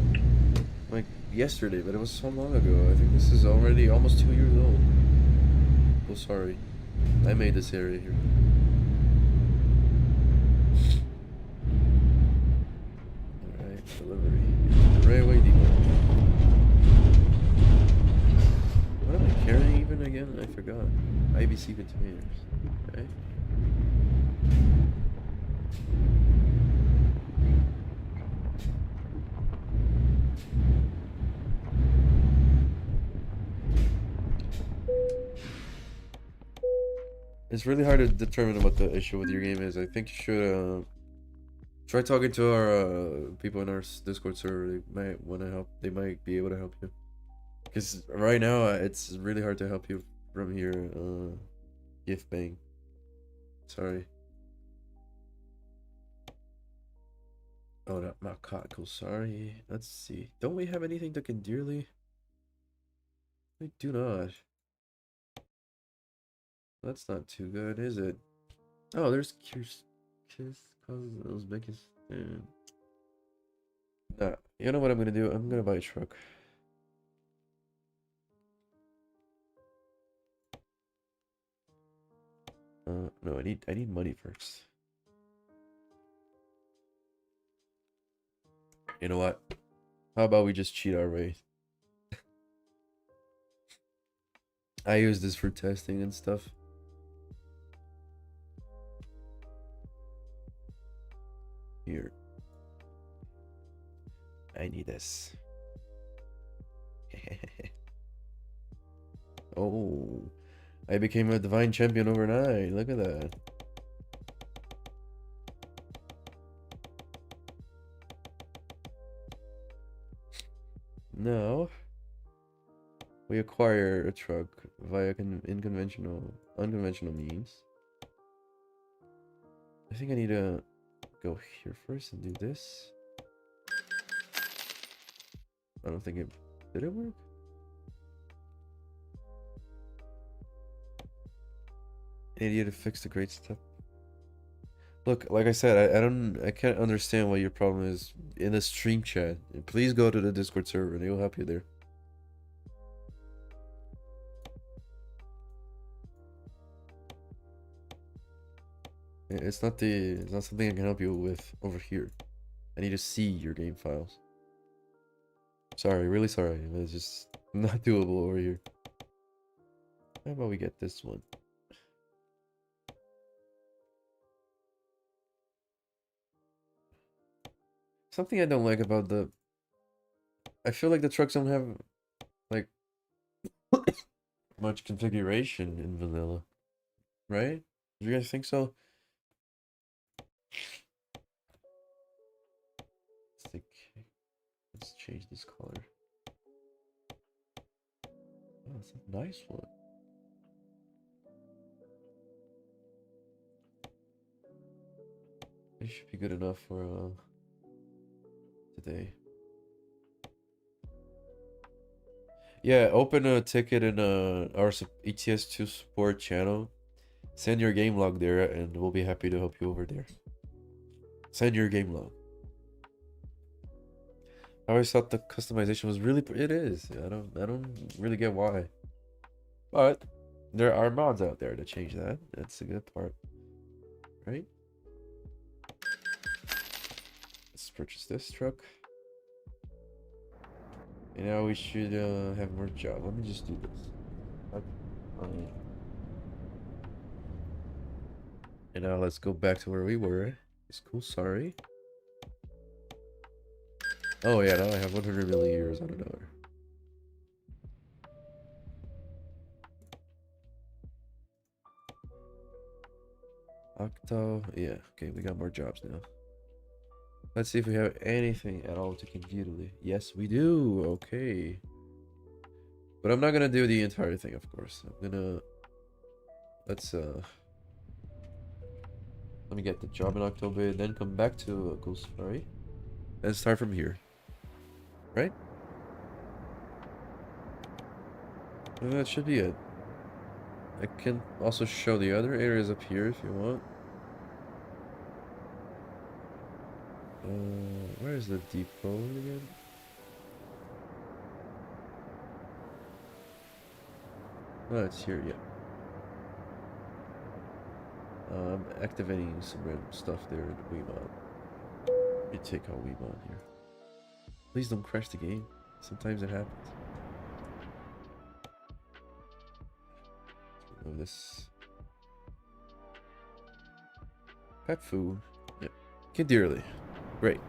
S1: like yesterday, but it was so long ago. I think this is already almost 2 years old. Oh, sorry. I made this area here. Alright, delivery. Railway depot. What am I carrying even again? I forgot. IBC containers. Okay. It's really hard to determine what the issue with your game is. I think you should try talking to our people in our Discord server. They might want to help. They might be able to help you. Because right now it's really hard to help you from here. Gift bank. Sorry. Oh, not Makako. Sorry. Let's see. Don't we have anything that can dearly? We do not. That's not too good, is it? Oh, there's Uzbekistan. Nah, you know what I'm gonna do? I'm gonna buy a truck. No, I need money first. You know what? How about we just cheat our way? I use this for testing and stuff. Here. I need this. Oh, I became a divine champion overnight. Look at that. Now we acquire a truck via unconventional means. I think I need to go here first and do this. I don't think it did it work? Idiot to fix the great stuff. Look, like I said, I can't understand what your problem is in the stream chat. Please go to the Discord server and he'll help you there. It's not something I can help you with over here. I need to see your game files. Sorry, really sorry. It's just not doable over here. How about we get this one? Something I don't like about I feel like the trucks don't have like much configuration in vanilla, right? Do you guys think so? Let's change this color. Oh, it's a nice one. It should be good enough for today. Yeah, open a ticket in our ETS2 support channel. Send your game log there, and we'll be happy to help you over there. Send your game log. I always thought the customization was really. It is. I don't really get why. But there are mods out there to change that. That's a good part, right? Let's purchase this truck. And now we should have more job. Let me just do this. And now let's go back to where we were. It's cool, sorry. Oh yeah, now I have 100 million euros out of nowhere. Octo, yeah, okay, we got more jobs now. Let's see if we have anything at all to computer. Yes, we do. Okay. But I'm not gonna do the entire thing, of course. I'm gonna let me get the job in October, then come back to Cool Safari and start from here. Right? And that should be it. I can also show the other areas up here if you want. Where is the depot again? Oh, it's here, yeah. I'm activating some random stuff there in Wiimon. Let me take out Wiimon here. Please don't crash the game. Sometimes it happens. Let's remove this. Pet food. Yep. Kindirly. Great.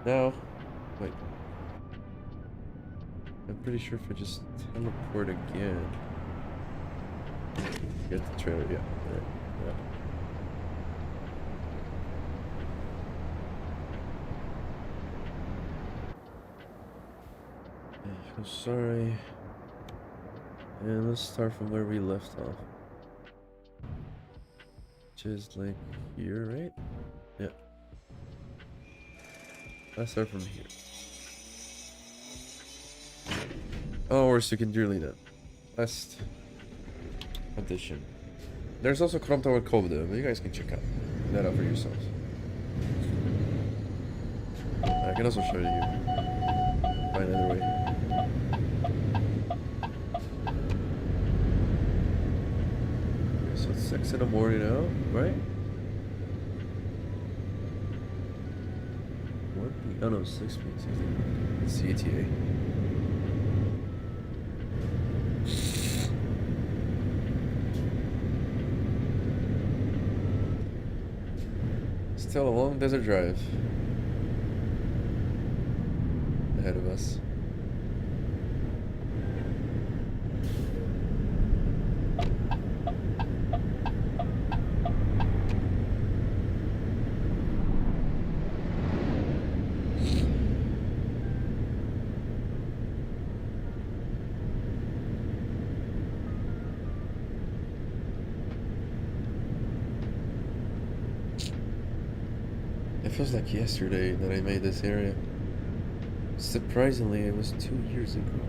S1: Now, wait. I'm pretty sure if I just teleport again. Get the trailer, yeah. Yeah. I'm sorry. And let's start from where we left off. Which is like here, right? Yeah. Let's start from here. Oh, we're secondarily then. Last addition. There's also Kromtower Kovda, but you guys can check that out for yourselves. I can also show you. Find another way. Okay, so it's 6 in the morning now, right? Oh no, 6 p.m. It's CTA. Still a long desert drive ahead of us. It feels like yesterday that I made this area. Surprisingly, it was 2 years ago.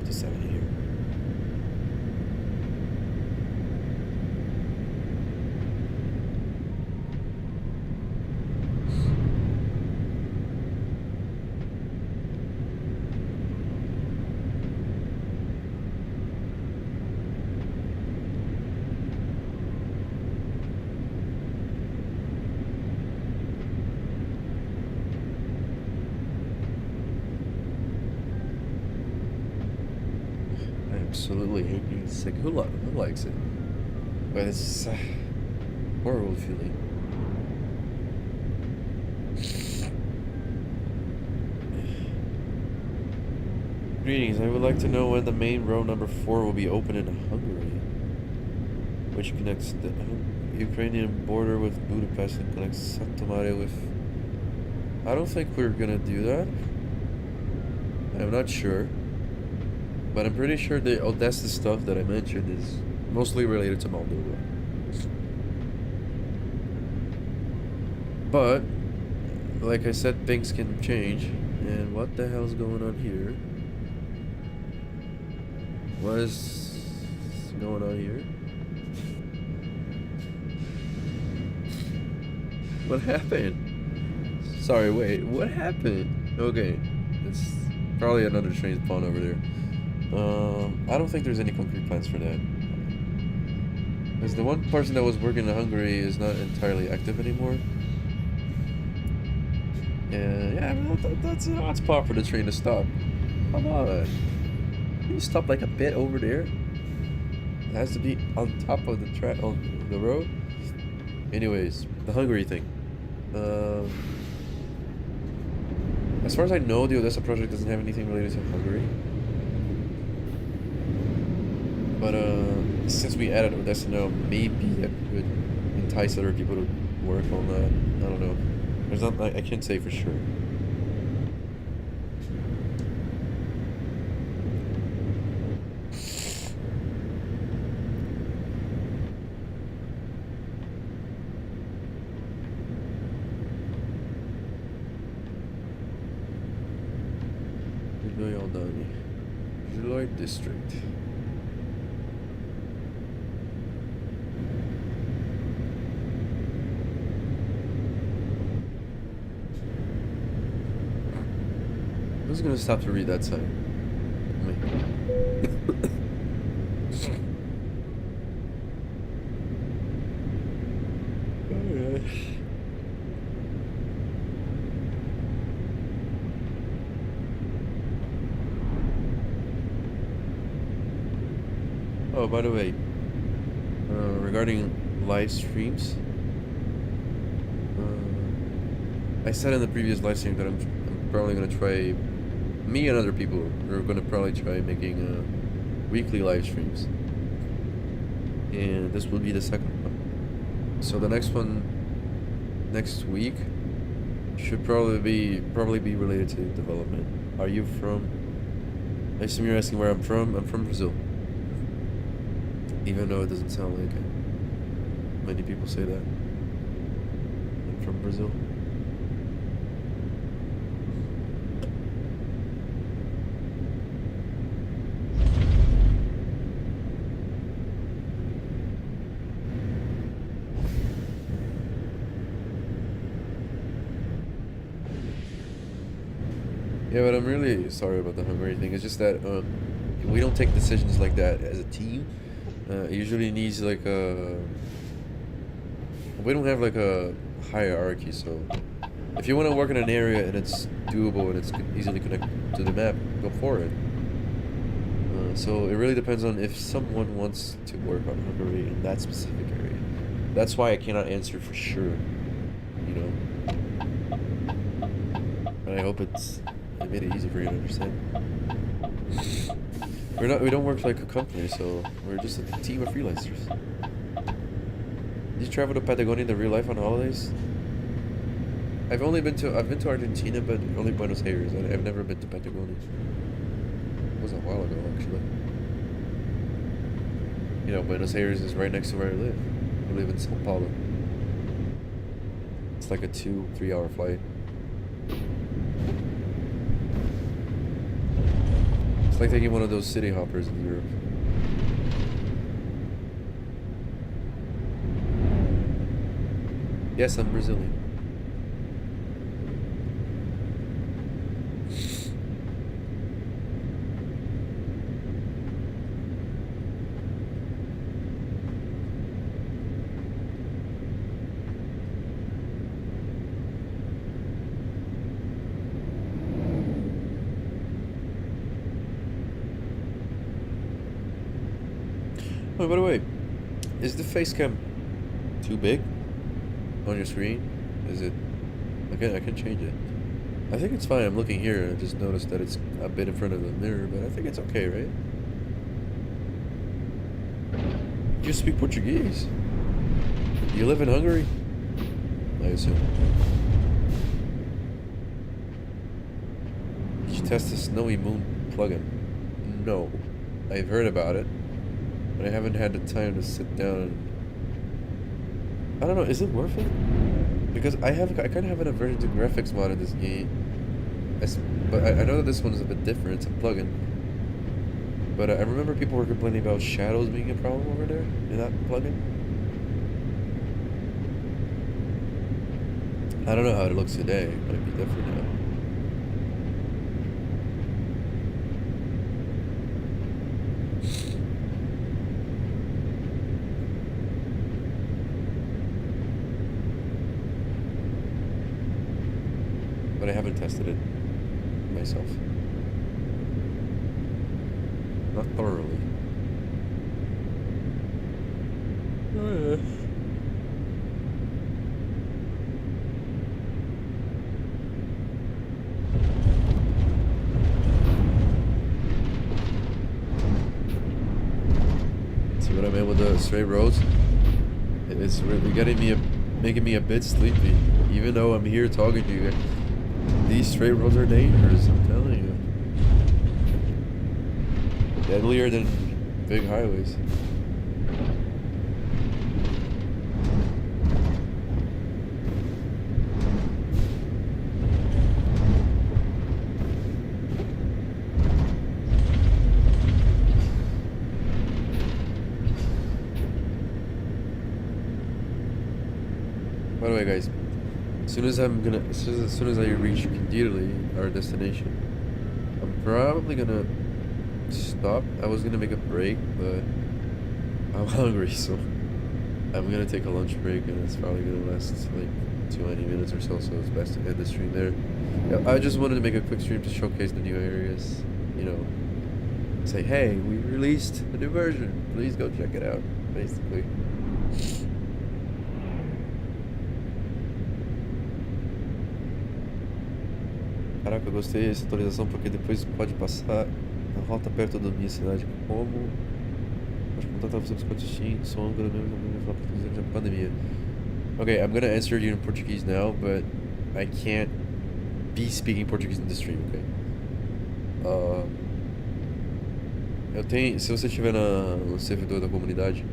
S1: to 70 here. Absolutely angry and sick. Who likes it? But it's horrible feeling. Greetings. I would like to know when the main road number 4 will be open in Hungary, which connects the Ukrainian border with Budapest and connects Satomaria with. I don't think we're gonna do that. I'm not sure. But I'm pretty sure the Odessa stuff that I mentioned is mostly related to Moldova. But, like I said, things can change. And what the hell's going on here? What is going on here? What happened? Sorry, wait, what happened? Okay, it's probably another train spawn over there. I don't think there's any concrete plans for that. Because the one person that was working in Hungary is not entirely active anymore. And yeah, that's an odd spot for the train to stop. Come on. Can you stop like a bit over there? It has to be on top of the track, on the road. Anyways, the Hungary thing. As far as I know, the Odessa project doesn't have anything related to Hungary. But since we added Odessa now, maybe that could entice other people to work on that. I don't know. There's not. I can't say for sure. July District. I was gonna stop to read that sign. Oh, by the way, regarding live streams, I said in the previous live stream that I'm probably gonna try. Me and other people are gonna probably try making weekly live streams, and this will be the second one. So the next one, next week, should probably be related to development. Are you from? I assume you're asking where I'm from. I'm from Brazil. Even though it doesn't sound like it. Many people say that. I'm from Brazil. Yeah, but I'm really sorry about the Hungary thing. It's just that we don't take decisions like that as a team. It usually needs like a. We don't have like a hierarchy, so if you want to work in an area and it's doable and it's easily connected to the map, go for it. So it really depends on if someone wants to work on Hungary in that specific area. That's why I cannot answer for sure, you know. But I hope I made it easy for you to understand. We don't work like a company, so we're just a team of freelancers. Did you travel to Patagonia in the real life on holidays? I've been to Argentina, but only Buenos Aires. I've never been to Patagonia. It was a while ago, actually. You know, Buenos Aires is right next to where I live. I live in São Paulo. It's like a 2-3 hour flight. It's like taking one of those city hoppers in Europe. Yes, I'm Brazilian. Oh, by the way, is the face cam too big on your screen? Is it? I can change it. I think it's fine. I'm looking here. I just noticed that it's a bit in front of the mirror, but I think it's okay, right? You speak Portuguese? You live in Hungary? I assume. Did you test the Snowy Moon plugin? No. I've heard about it, but I haven't had the time to sit down and... I don't know, is it worth it? Because I kind of have an aversion to graphics mod in this game. But I know that this one is a bit different, it's a plugin. But I remember people were complaining about shadows being a problem over there in that plugin. I don't know how it looks today, it might be different now. But I haven't tested it myself. Not thoroughly. Oh, yeah. See what I mean with the straight roads? It's really making me a bit sleepy. Even though I'm here talking to you guys. These straight roads are dangerous, I'm telling you. Deadlier than big highways. By the way, guys, as soon as I reach Italy, our destination, I'm probably gonna stop. I was gonna make a break, but I'm hungry, so I'm gonna take a lunch break, and it's probably gonna last like 20 minutes or so. So it's best to end the stream there. Yeah, I just wanted to make a quick stream to showcase the new areas. You know, say, hey, we released a new version. Please go check it out. Basically. Caraca, eu gostei dessa atualização porque depois pode passar a rota perto da minha cidade. Como? Pode contatar você com o Steam, som, da pandemia. Okay, I'm gonna answer you in Portuguese now, but I can't be speaking Portuguese in the stream, okay? Se você estiver no servidor da comunidade,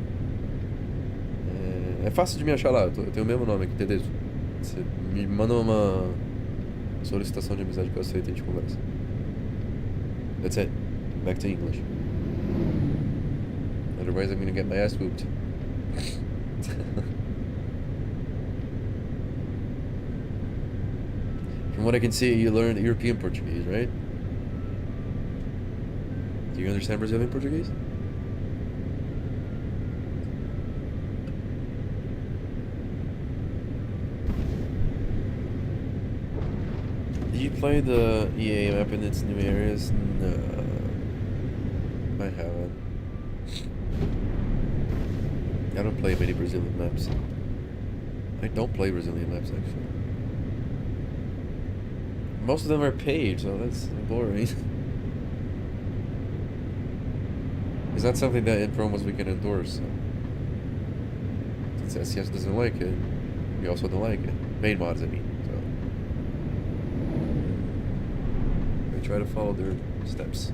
S1: é fácil de me achar lá, eu tenho o mesmo nome aqui, Tedezo. Você me manda uma solicitação de amizade que eu aceito e a gente conversa. That's it. Back to English. Otherwise I'm gonna get my ass whooped. From what I can see, you learned European Portuguese, right? Do you understand Brazilian Portuguese? Did you play the EA map in its new areas? No, I haven't. I don't play many Brazilian maps. I don't play Brazilian maps, actually. Most of them are paid, so that's boring. It's not something that in ProMods we can endorse. So. Since SCS doesn't like it, we also don't like it. Main mods, I mean. So. We try to follow their steps.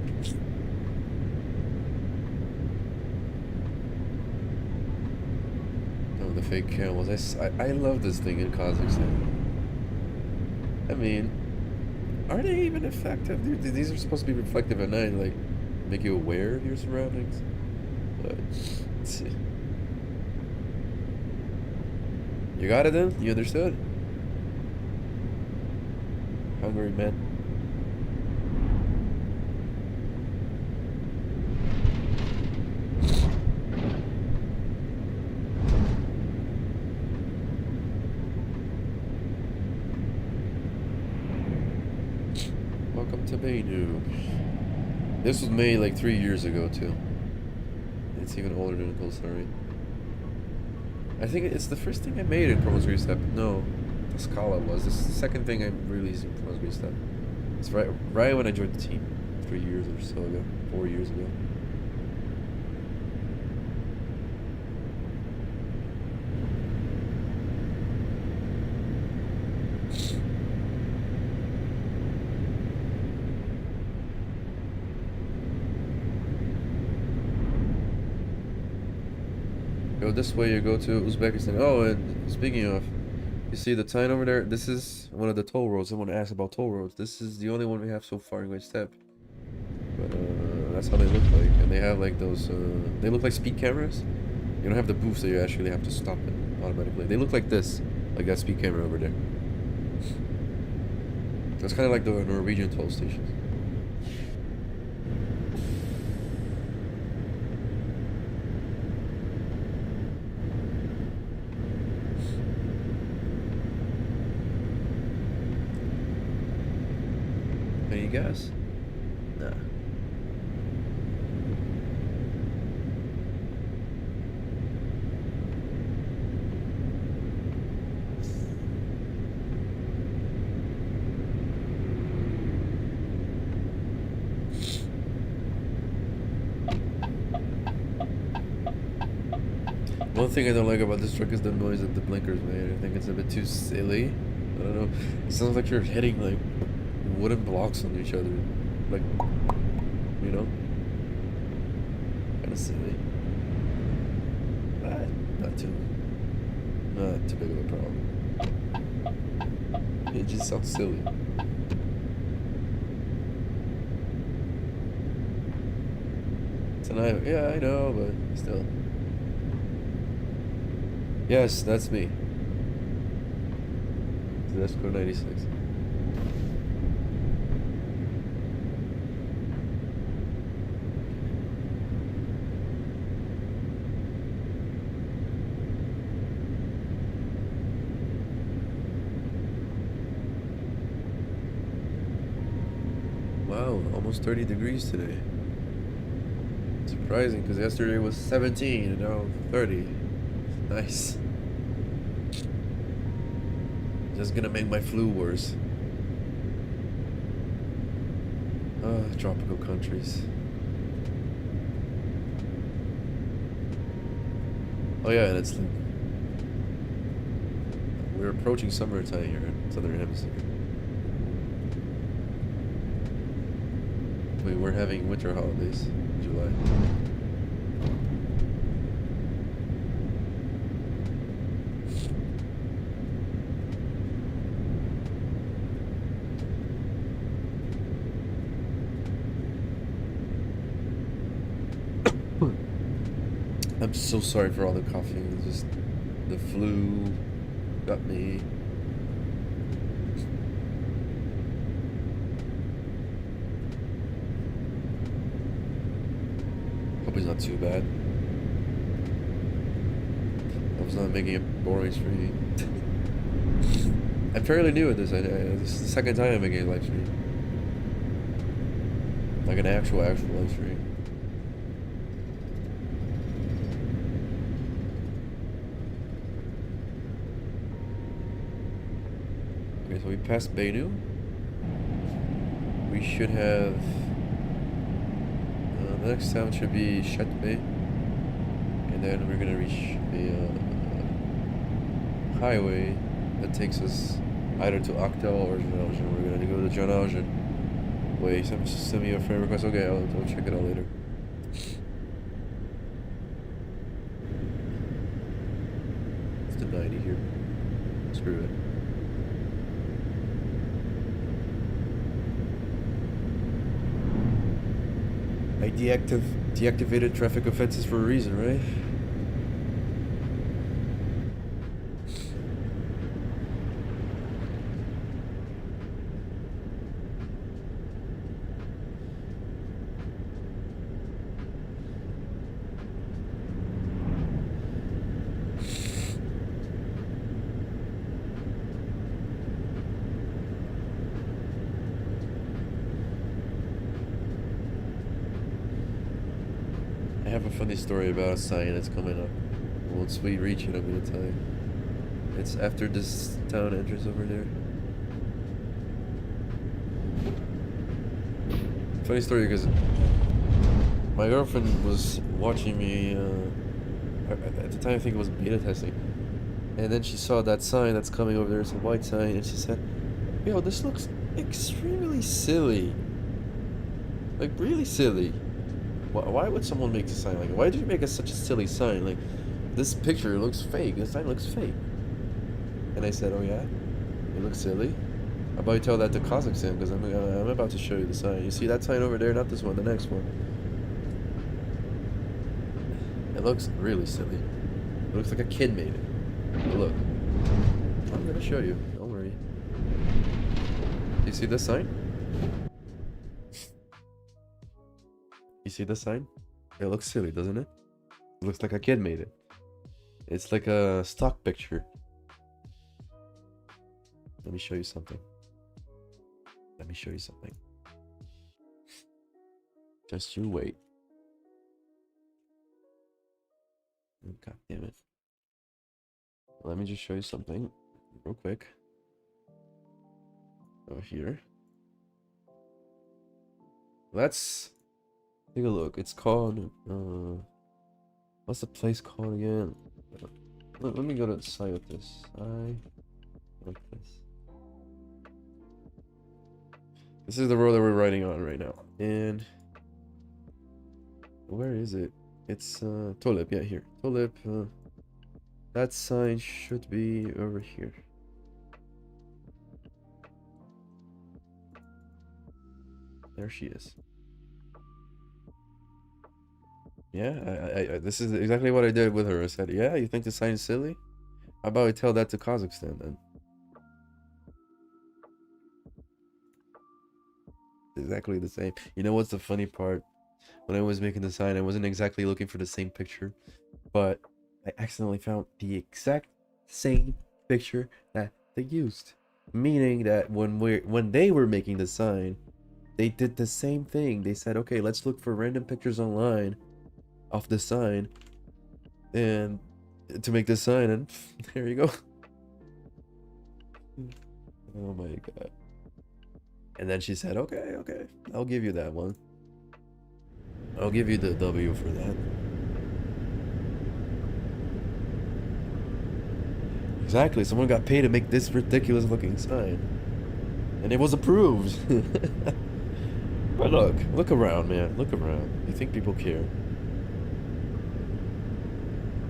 S1: Oh, the fake camels. I love this thing in Kazakhstan. I mean, are they even effective? These are supposed to be reflective at night. Like, make you aware of your surroundings. But you got it then? You understood? Hungry man. Welcome to Beinu. This was made like 3 years ago too. It's even older than Cold Story. I think it's the first thing I made in ProMods Restep. No, the Scala was. This is the second thing I released in ProMods Restep. It's right when I joined the team. 3 years or so ago. 4 years ago. Go this way, you go to Uzbekistan. Oh, and speaking of, you see the sign over there? This is one of the toll roads. Someone asked about toll roads. This is the only one we have so far in Great Step. But that's how they look like. And they have like those, they look like speed cameras. You don't have the boost that you actually have to stop it automatically. They look like this, like that speed camera over there. That's kind of like the Norwegian toll stations. Any guess? Nah. One thing I don't like about this truck is the noise that the blinkers made. I think it's a bit too silly. I don't know. It sounds like you're hitting like wooden blocks on each other. Like, you know? Kind of silly. But not too big of a problem. It just sounds silly. Tonight, yeah, I know, but still. Yes, that's me. That's code 96. Wow, almost 30 degrees today. Surprising, because yesterday was 17 and now 30. Nice. Just gonna make my flu worse. Tropical countries. Oh yeah, and it's like we're approaching summertime here in Southern Hemisphere. Wait, we're having winter holidays in July. I'm so sorry for all the coughing. It's just the flu got me. Hope it's not too bad. I was not making it boring stream. I'm fairly new at this. This is the second time I'm making a live stream. Like an actual live stream. Okay, so we passed Beinu. We should have... the next town should be Shatbe. And then we're gonna reach a highway that takes us either to Akdal or Janaugen. We're gonna go to Janaugen. Wait, send me a friend request. Okay, I'll check it out later. It's the 90 here. Screw it. I I deactivated traffic offenses for a reason, right? I have a funny story about a sign that's coming up. Once we reach it, I'm gonna tell you. It's after this town entrance over there. Funny story because my girlfriend was watching me, at the time I think it was beta testing. And then she saw that sign that's coming over there, it's a white sign, and she said, yo, this looks extremely silly. Like, really silly. Why would someone make a sign like that? Why did you make such a silly sign? Like, this picture looks fake, this sign looks fake. And I said, oh yeah? It looks silly? How about you tell that to Kazakhstan, because I'm about to show you the sign. You see that sign over there? Not this one, the next one. It looks really silly. It looks like a kid made it. But look. I'm gonna show you, don't worry. You see this sign? You see this sign? It looks silly, doesn't it? It looks like a kid made it. It's like a stock picture. Let me show you something. Let me show you something. Just you wait. God damn it. Let me just show you something real quick. Over here. Let's take a look. It's called what's the place called again? Let me go to the site with this. I like this. This is the road that we're riding on right now. And where is it? It's Tolip, yeah, here. Tolip, that sign should be over here. There she is. Yeah, this is exactly what I did with her. I said, yeah, you think the sign is silly? How about I tell that to Kazakhstan then? Exactly the same. You know what's the funny part? When I was making the sign, I wasn't exactly looking for the same picture, but I accidentally found the exact same picture that they used. Meaning that when they were making the sign, they did the same thing. They said, okay, let's look for random pictures online of the sign and to make this sign, and there you go. Oh my god. And then she said, okay, I'll give you that one. I'll give you the W for that. Exactly, someone got paid to make this ridiculous looking sign. And it was approved. But look around, man. Look around. You think people care?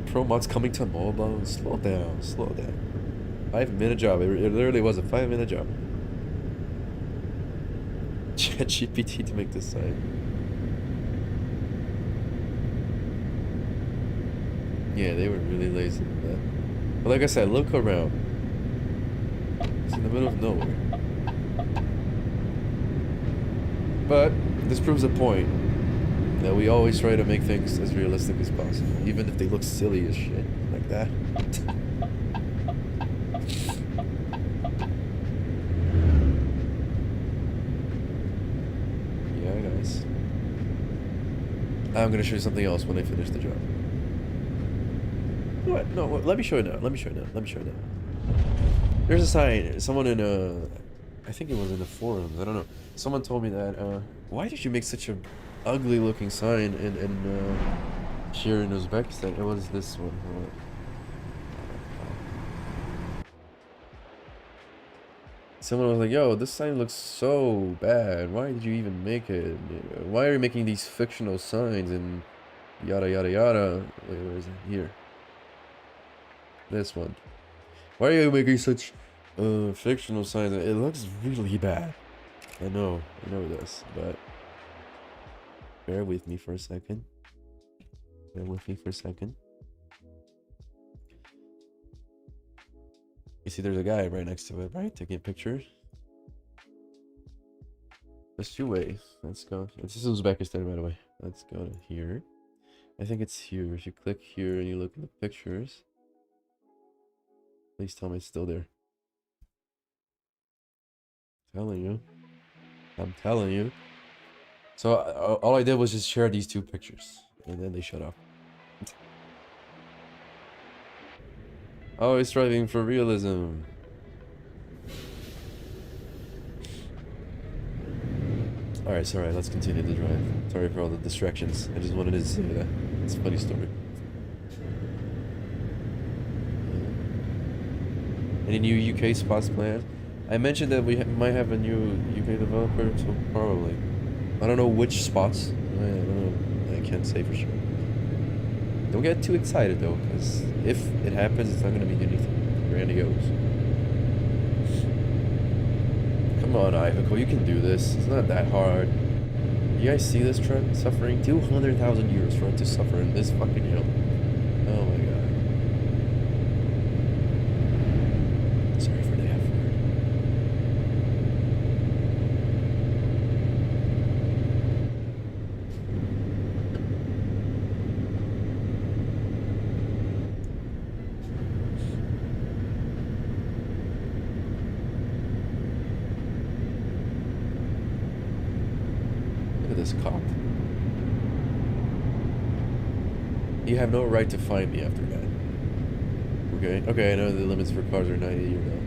S1: ProMods coming to mobile. Slow down, slow down. 5-minute job. It literally was a 5-minute job. ChatGPT to make this sign. Yeah, they were really lazy with that. But like I said, look around. It's in the middle of nowhere. But this proves a point that we always try to make things as realistic as possible, even if they look silly as shit, like that. Yeah, guys. I'm gonna show you something else when I finish the job. What? No, let me show you now. Let me show you now. Let me show you now. There's a sign. Someone in I think it was in the forums. I don't know. Someone told me that. Why did you make such a ugly looking sign in here in Uzbekistan? It was this one. Someone was like, "Yo, this sign looks so bad. Why did you even make it? Why are you making these fictional signs and yada yada yada?" Wait, where is it? Here. This one. Why are you making such fictional signs? It looks really bad. I know this, but Bear with me for a second. Bear with me for a second. You see there's a guy right next to it, right? Taking pictures. There's two ways. Let's go. This is Uzbekistan, by the way. Let's go to here. I think it's here. If you click here and you look at the pictures. Please tell me it's still there. Telling you. I'm telling you. So all I did was just share these two pictures. And then they shut off. Oh, striving for realism. Alright, sorry, let's continue the drive. Sorry for all the distractions. I just wanted to say that. It's a funny story. Any new UK spots planned? I mentioned that we might have a new UK developer, so probably. I don't know which spots. I don't know. I can't say for sure. Don't get too excited though, because if it happens, it's not going to be anything grandiose. Come on, Ivico, you can do this. It's not that hard. You guys see this trend? Suffering 200,000 euros for it to suffer in this fucking hill. Oh my god. Sorry for the F word. Look at this cop. You have no right to fine me after that. Okay, okay, I know the limits for cars are 90 or now.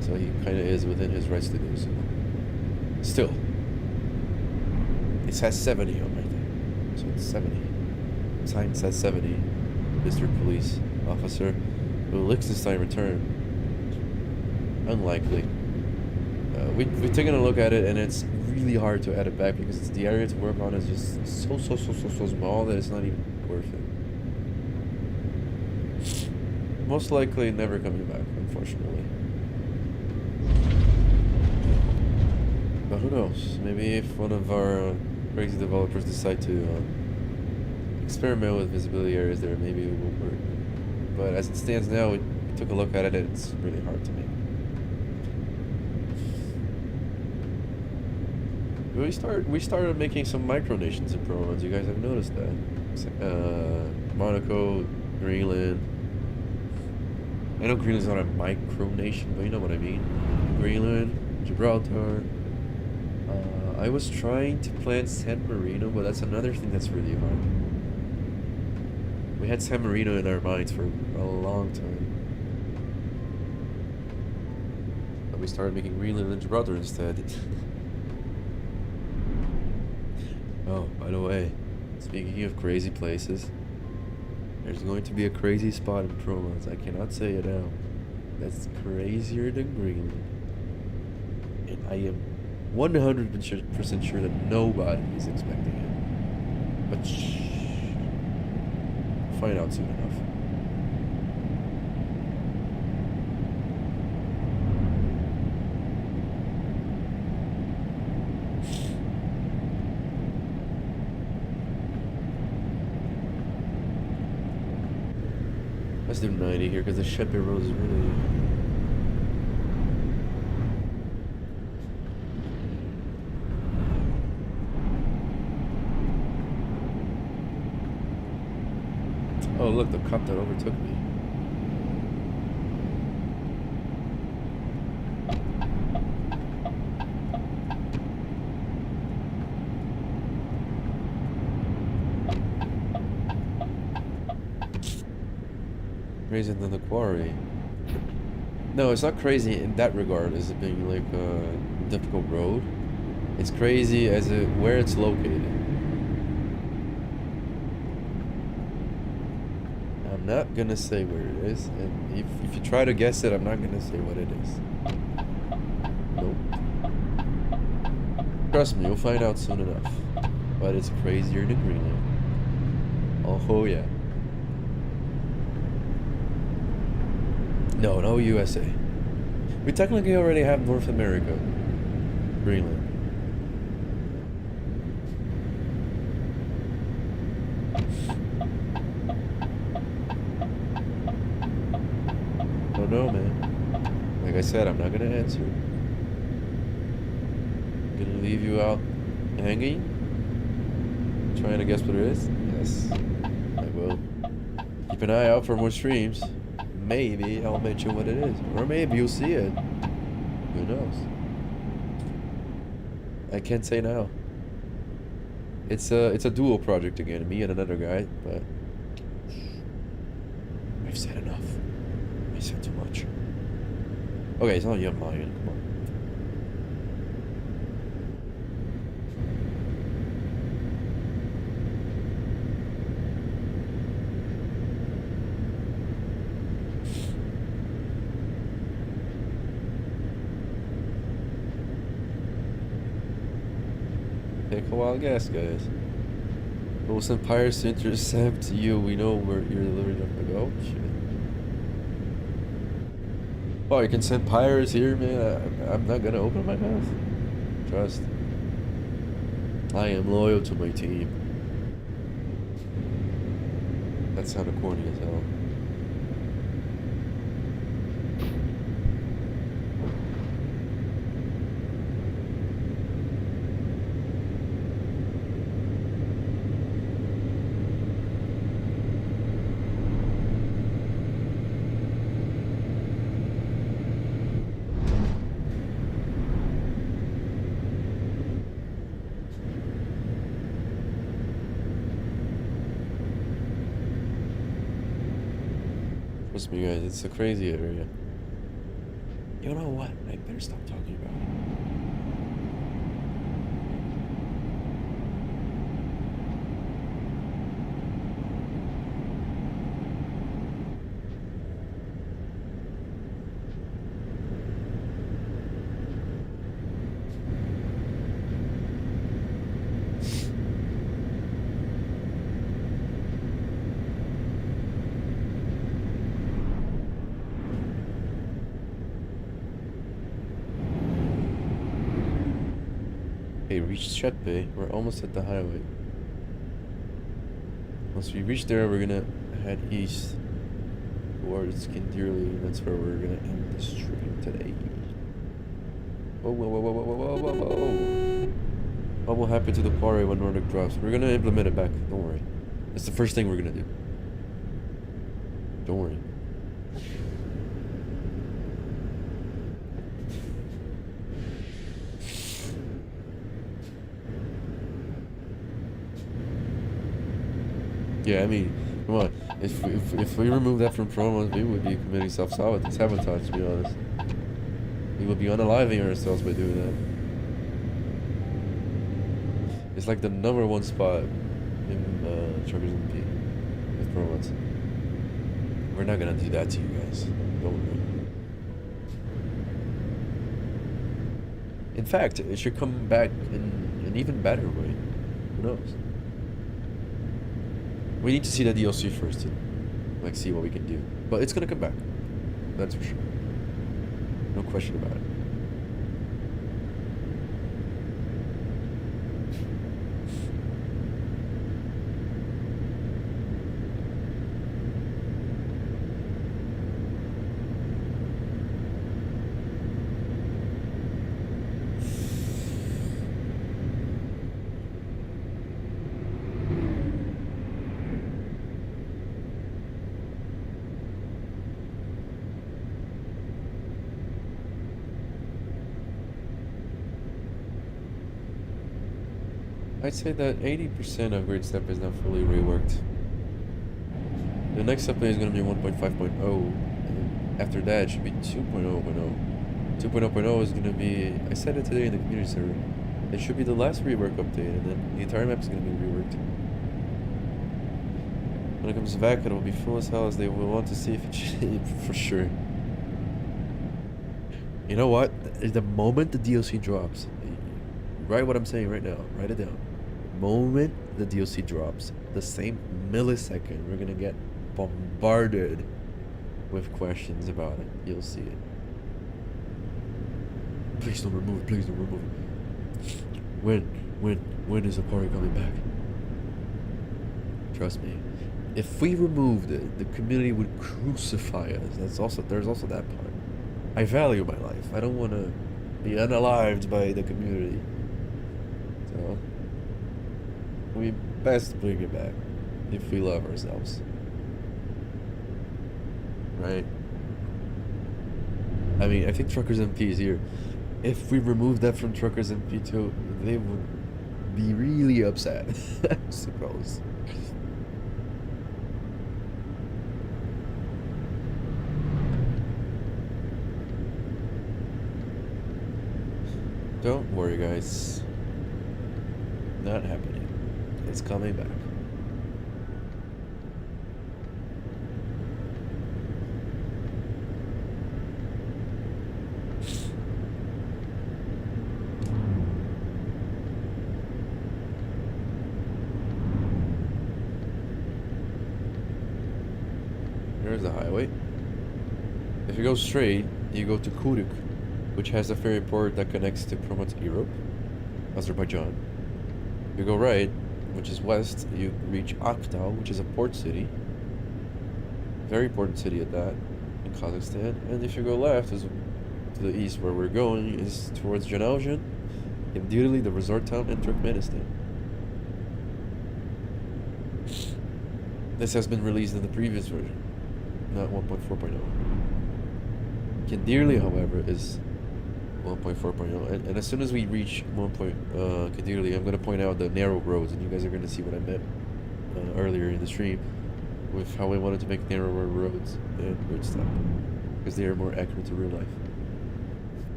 S1: So he kind of is within his rights to do so. Still. It says 70 on my thing. So it's 70. Sign says 70. Mr. Police Officer. Will Liechtenstein return? Unlikely. We've taken a look at it and it's really hard to add it back because the area to work on is just so small that it's not even worth it. Most likely never coming back, unfortunately. But who knows? Maybe if one of our crazy developers decide to experiment with visibility areas there, maybe it will work. But as it stands now, we took a look at it and it's really hard to make. We started making some micronations in ProMods. You guys have noticed that. Monaco, Greenland. I know Greenland's not a micronation, but you know what I mean. Greenland, Gibraltar. I was trying to plan San Marino, but that's another thing that's really hard. We had San Marino in our minds for a long time. But we started making Greenland and Gibraltar instead. Oh, by the way, speaking of crazy places, there's going to be a crazy spot in ProMods. I cannot say it now. That's crazier than Greenland. And I am 100% sure that nobody is expecting it. But shh. We'll find out soon enough. Let's do 90 here because the Shepe Road is really... Oh look, the cop that overtook me. Crazier than the quarry. No, it's not crazy in that regard as it being like a difficult road. It's crazy as where it's located. I'm not gonna say where it is, and if you try to guess it, I'm not gonna say what it is. Nope. Trust me, you'll find out soon enough. But it's crazier than Greenland. Oh yeah. No, no USA. We technically already have North America. Greenland. don't know, man. Like I said, I'm not gonna answer. I'm gonna leave you out hanging, trying to guess what it is. Yes, I will. Keep an eye out for more streams. Maybe I'll mention what it is, or maybe you'll see it. Who knows? I can't say now. It's a dual project again, me and another guy, but I've said enough. I said too much. Okay, it's not Young Lion, come on. Take a wild guess, guys. We'll send pirates to intercept you. We know where you're literally gonna go. Shit. Oh, you can send pirates here, man. I'm not gonna open my mouth. Trust. I am loyal to my team. That sounded corny as hell. Trust me, guys, it's a crazy area. You know what? I better stop talking about it. Okay, reach Chet Bay. We're almost at the highway. Once we reach there, we're gonna head east towards Kindirli. That's where we're gonna end the stream today. Whoa, whoa, whoa, whoa, whoa, whoa, whoa, whoa. What will happen to the quarry when Nordic drops? We're gonna implement it back. Don't worry. That's the first thing we're gonna do. Don't worry. Yeah, I mean, come on. If we remove that from ProMods, we would be committing sabotage, to be honest. We would be unaliving ourselves by doing that. It's like the #1 spot in Truckers MP with ProMods. We're not gonna do that to you guys. Don't worry. In fact, it should come back in an even better way. Who knows? We need to see the DLC first to, like, see what we can do. But it's gonna come back. That's for sure. No question about it. I'd say that 80% of Great Step is not fully reworked. The next update is going to be 1.5.0, and after that it should be 2.0.0. 2.0.0 is going to be, I said it today in the community server, it should be the last rework update, and then the entire map is going to be reworked. When it comes back, it will be full as hell, as they will want to see if it changed, for sure. You know what? The moment the DLC drops, write what I'm saying right now, write it down. Moment the DLC drops, the same millisecond, we're gonna get bombarded with questions about it. You'll see it. Please don't remove it, please don't remove it. When is the party coming back? Trust me, If we removed it, the community would crucify us. There's also that part. I value my life. I don't want to be unalived by the community. So we best bring it back if we love ourselves. Right? I mean, I think Truckers MP is here. If we remove that from Truckers MP2, they would be really upset, I suppose. Don't worry, guys. Not happening. It's coming back. Here's the highway. If you go straight, you go to Kuruk, which has a ferry port that connects to ProMods Europe, Azerbaijan. If you go right, which is west, you reach Aktau, which is a port city. Very important city at that, in Kazakhstan. And if you go left, is to the east where we're going, is towards Janaujan, Yevdirli, the resort town, and Turkmenistan. This has been released in the previous version, not 1.4.0. Kadirli, however, is 1.4.0, and as soon as we reach Kadirli, I'm going to point out the narrow roads, and you guys are going to see what I meant earlier in the stream with how I wanted to make narrower roads and weird stuff, because they are more accurate to real life.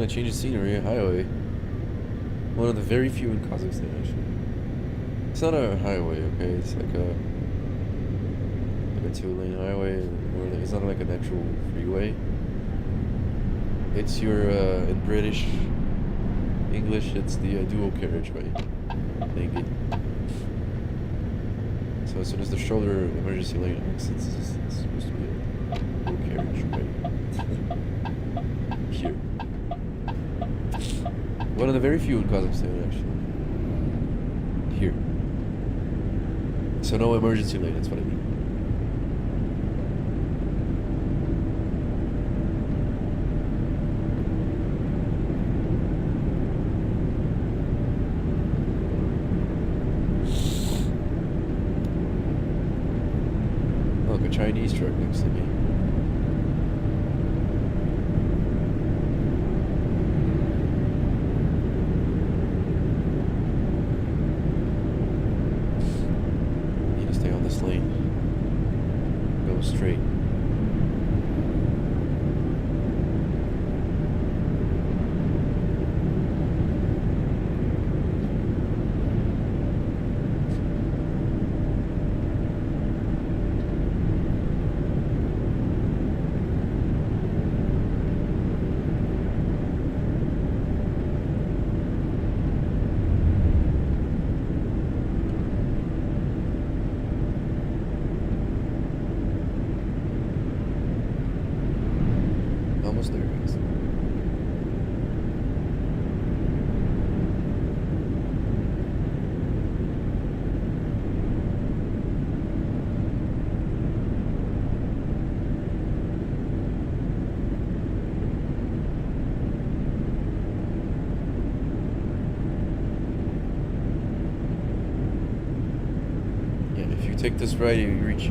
S1: Change of scenery, highway. One of the very few in Kazakhstan, actually. It's not a highway, okay? It's like a 2-lane highway, or it's not like an actual freeway. It's your in British English, it's the dual carriageway. Thingy. So as soon as the shoulder emergency lane exits, it's supposed to be a dual carriageway. Here. One of the very few in Kazakhstan, actually. Here. So no emergency lane, that's what I mean. Look, a Chinese truck next to me. Straight. Almost there, guys. Yeah, if you take this right, you reach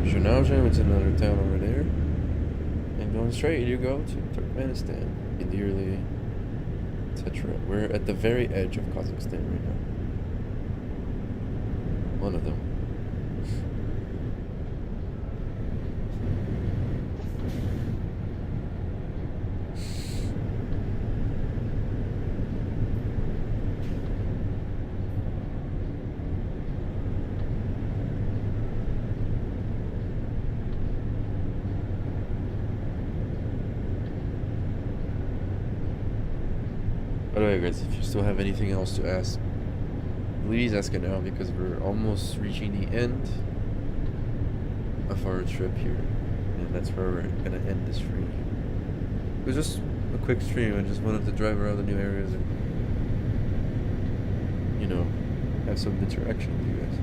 S1: Janaujan, which is another town over there. Going straight, you go to Turkmenistan, Kadirli, etc. We're at the very edge of Kazakhstan right now. One of them. By the way, guys, if you still have anything else to ask, please ask it now because we're almost reaching the end of our trip here, and that's where we're gonna end this stream. It was just a quick stream. I just wanted to drive around the new areas and, you know, have some interaction with you guys.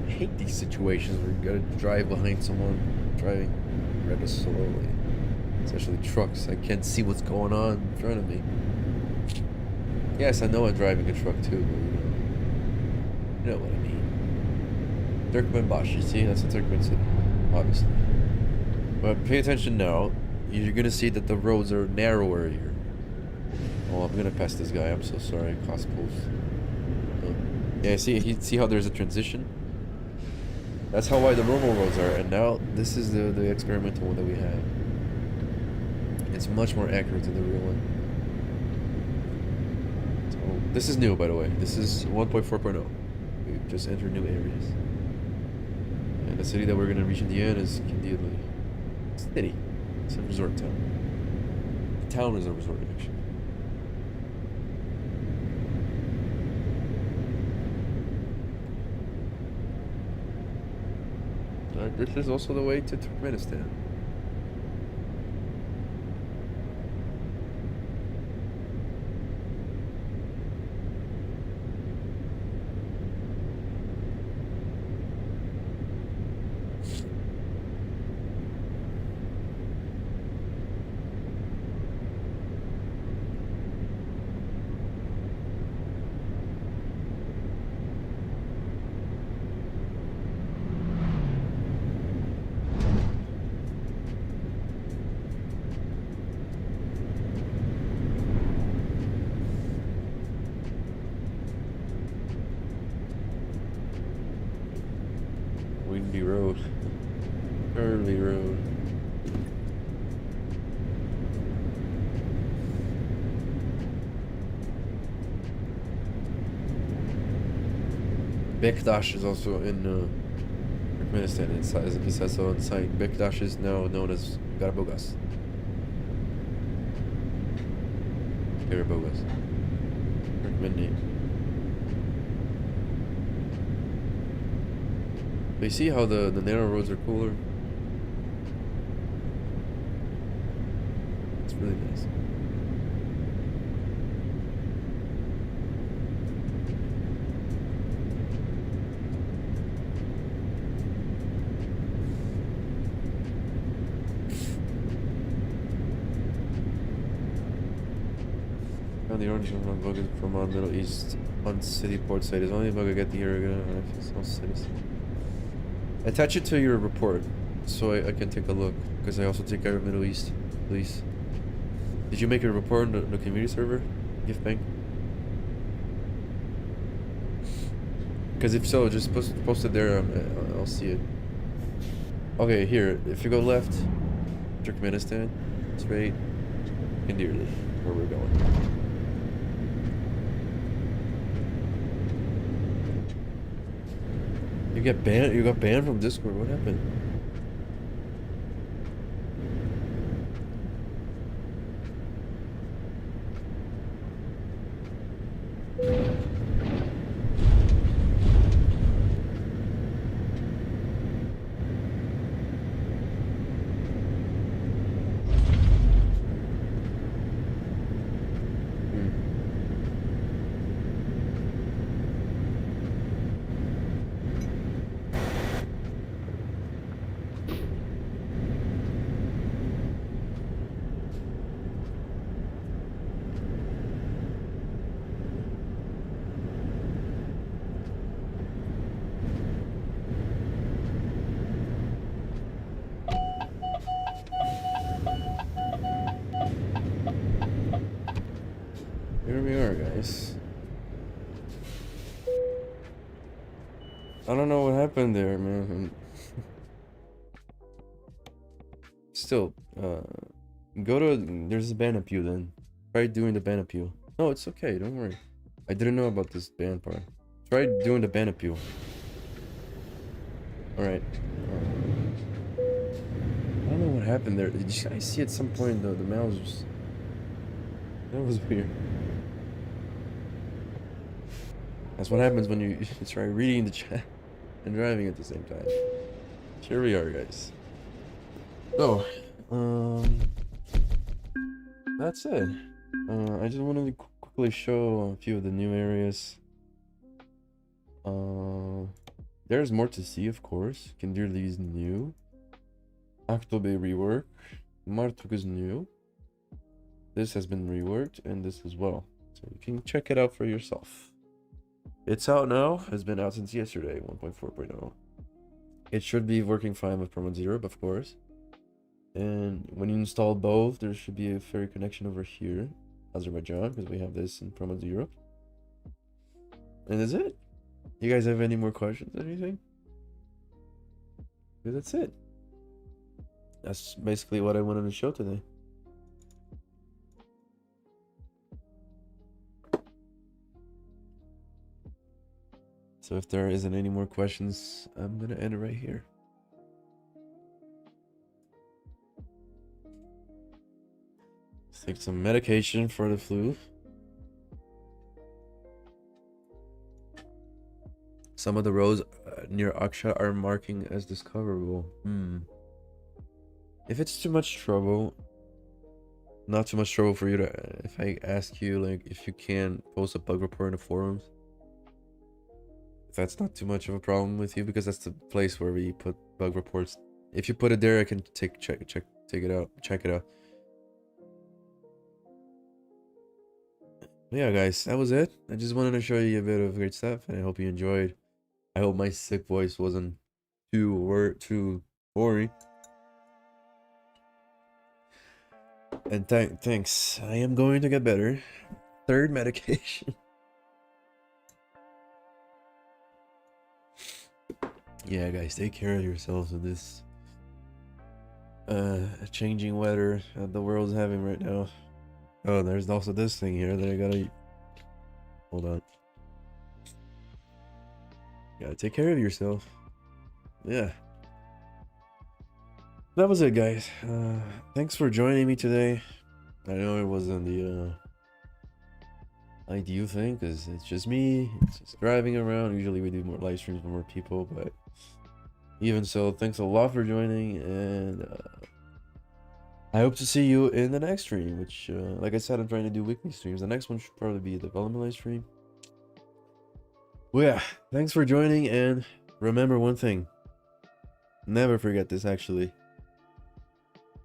S1: I hate these situations where you gotta drive behind someone driving rather slowly. Especially trucks. I can't see what's going on in front of me. Yes, I know I'm driving a truck too, but you know what I mean. Turkmenbashi, you see? That's a Turkmen city, obviously. But pay attention now. You're gonna see that the roads are narrower here. Oh, I'm gonna pass this guy. I'm so sorry. Cost pulls. Oh. Yeah, see how there's a transition? That's how wide the normal roads are, and now this is the experimental one that we have. It's much more accurate than the real one. So, this is new, by the way. This is 1.4.0. We've just entered new areas. And the city that we're going to reach in the end is Kindili. City. It's a resort town. The town is a resort, actually. This is also the way to Turkmenistan. Windy road. Curly road. Bektash is also in Turkmenistan. It says so on the site. Bektash is now known as Garbogas. Garbogas. Turkmen name. But you see how the narrow roads are cooler? It's really nice. And the orange one bug is from our Middle East on city port site. Is only bug I get the area. Attach it to your report so I can take a look, because I also take care of Middle East, please. Did you make a report on the community server, Gift Bank? Because if so, just post it there. I'll see it. Okay, here. If you go left, Turkmenistan, straight, Indirli, where we're going. You get banned? You got banned from Discord? What happened? Here we are, guys. I don't know what happened there, man. still, go to, there's a ban appeal then. Try doing the ban appeal. No, it's okay, don't worry. I didn't know about this ban part. Try doing the ban appeal. Alright. I don't know what happened there. Did you guys see at some point the mouse just... That was weird. That's what happens when you try reading the chat and driving at the same time. Here we are, guys. So, that's it. I just wanted to quickly show a few of the new areas. There's more to see, of course. Kindirli is new. Aktobe rework. Martuk is new. This has been reworked, and this as well. So you can check it out for yourself. It's out now. Has been out since yesterday, 1.4.0. It should be working fine with ProMods Europe, of course. And when you install both, there should be a ferry connection over here, Azerbaijan, because we have this in ProMods Europe. And that's it. You guys have any more questions or anything? Because that's it. That's basically what I wanted to show today. So if there isn't any more questions, I'm gonna end it right here. Let's take some medication for the flu. Some of the roads near Aksha are marking as discoverable. If it's too much trouble, not too much trouble for you to, if I ask you, like, if you can post a bug report in the forums, if that's not too much of a problem with you, because that's the place where we put bug reports. If you put it there, I can check it out. But yeah, guys, that was it. I just wanted to show you a bit of great stuff, and I hope you enjoyed. I hope my sick voice wasn't too boring. And thanks. I am going to get better. Third medication. Yeah, guys, take care of yourselves with this changing weather that the world's having right now. Oh, there's also this thing here that I gotta... Hold on. Gotta take care of yourself. Yeah. That was it, guys. Thanks for joining me today. I know it wasn't the ideal thing, because it's just me. It's just driving around. Usually we do more live streams with more people, but even so, thanks a lot for joining, and I hope to see you in the next stream, which, like I said, I'm trying to do weekly streams. The next one should probably be a development live stream. Well, yeah, thanks for joining, and remember one thing. Never forget this, actually.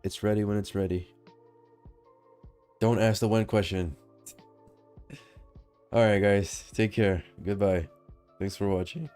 S1: It's ready when it's ready. Don't ask the when question. Alright, guys. Take care. Goodbye. Thanks for watching.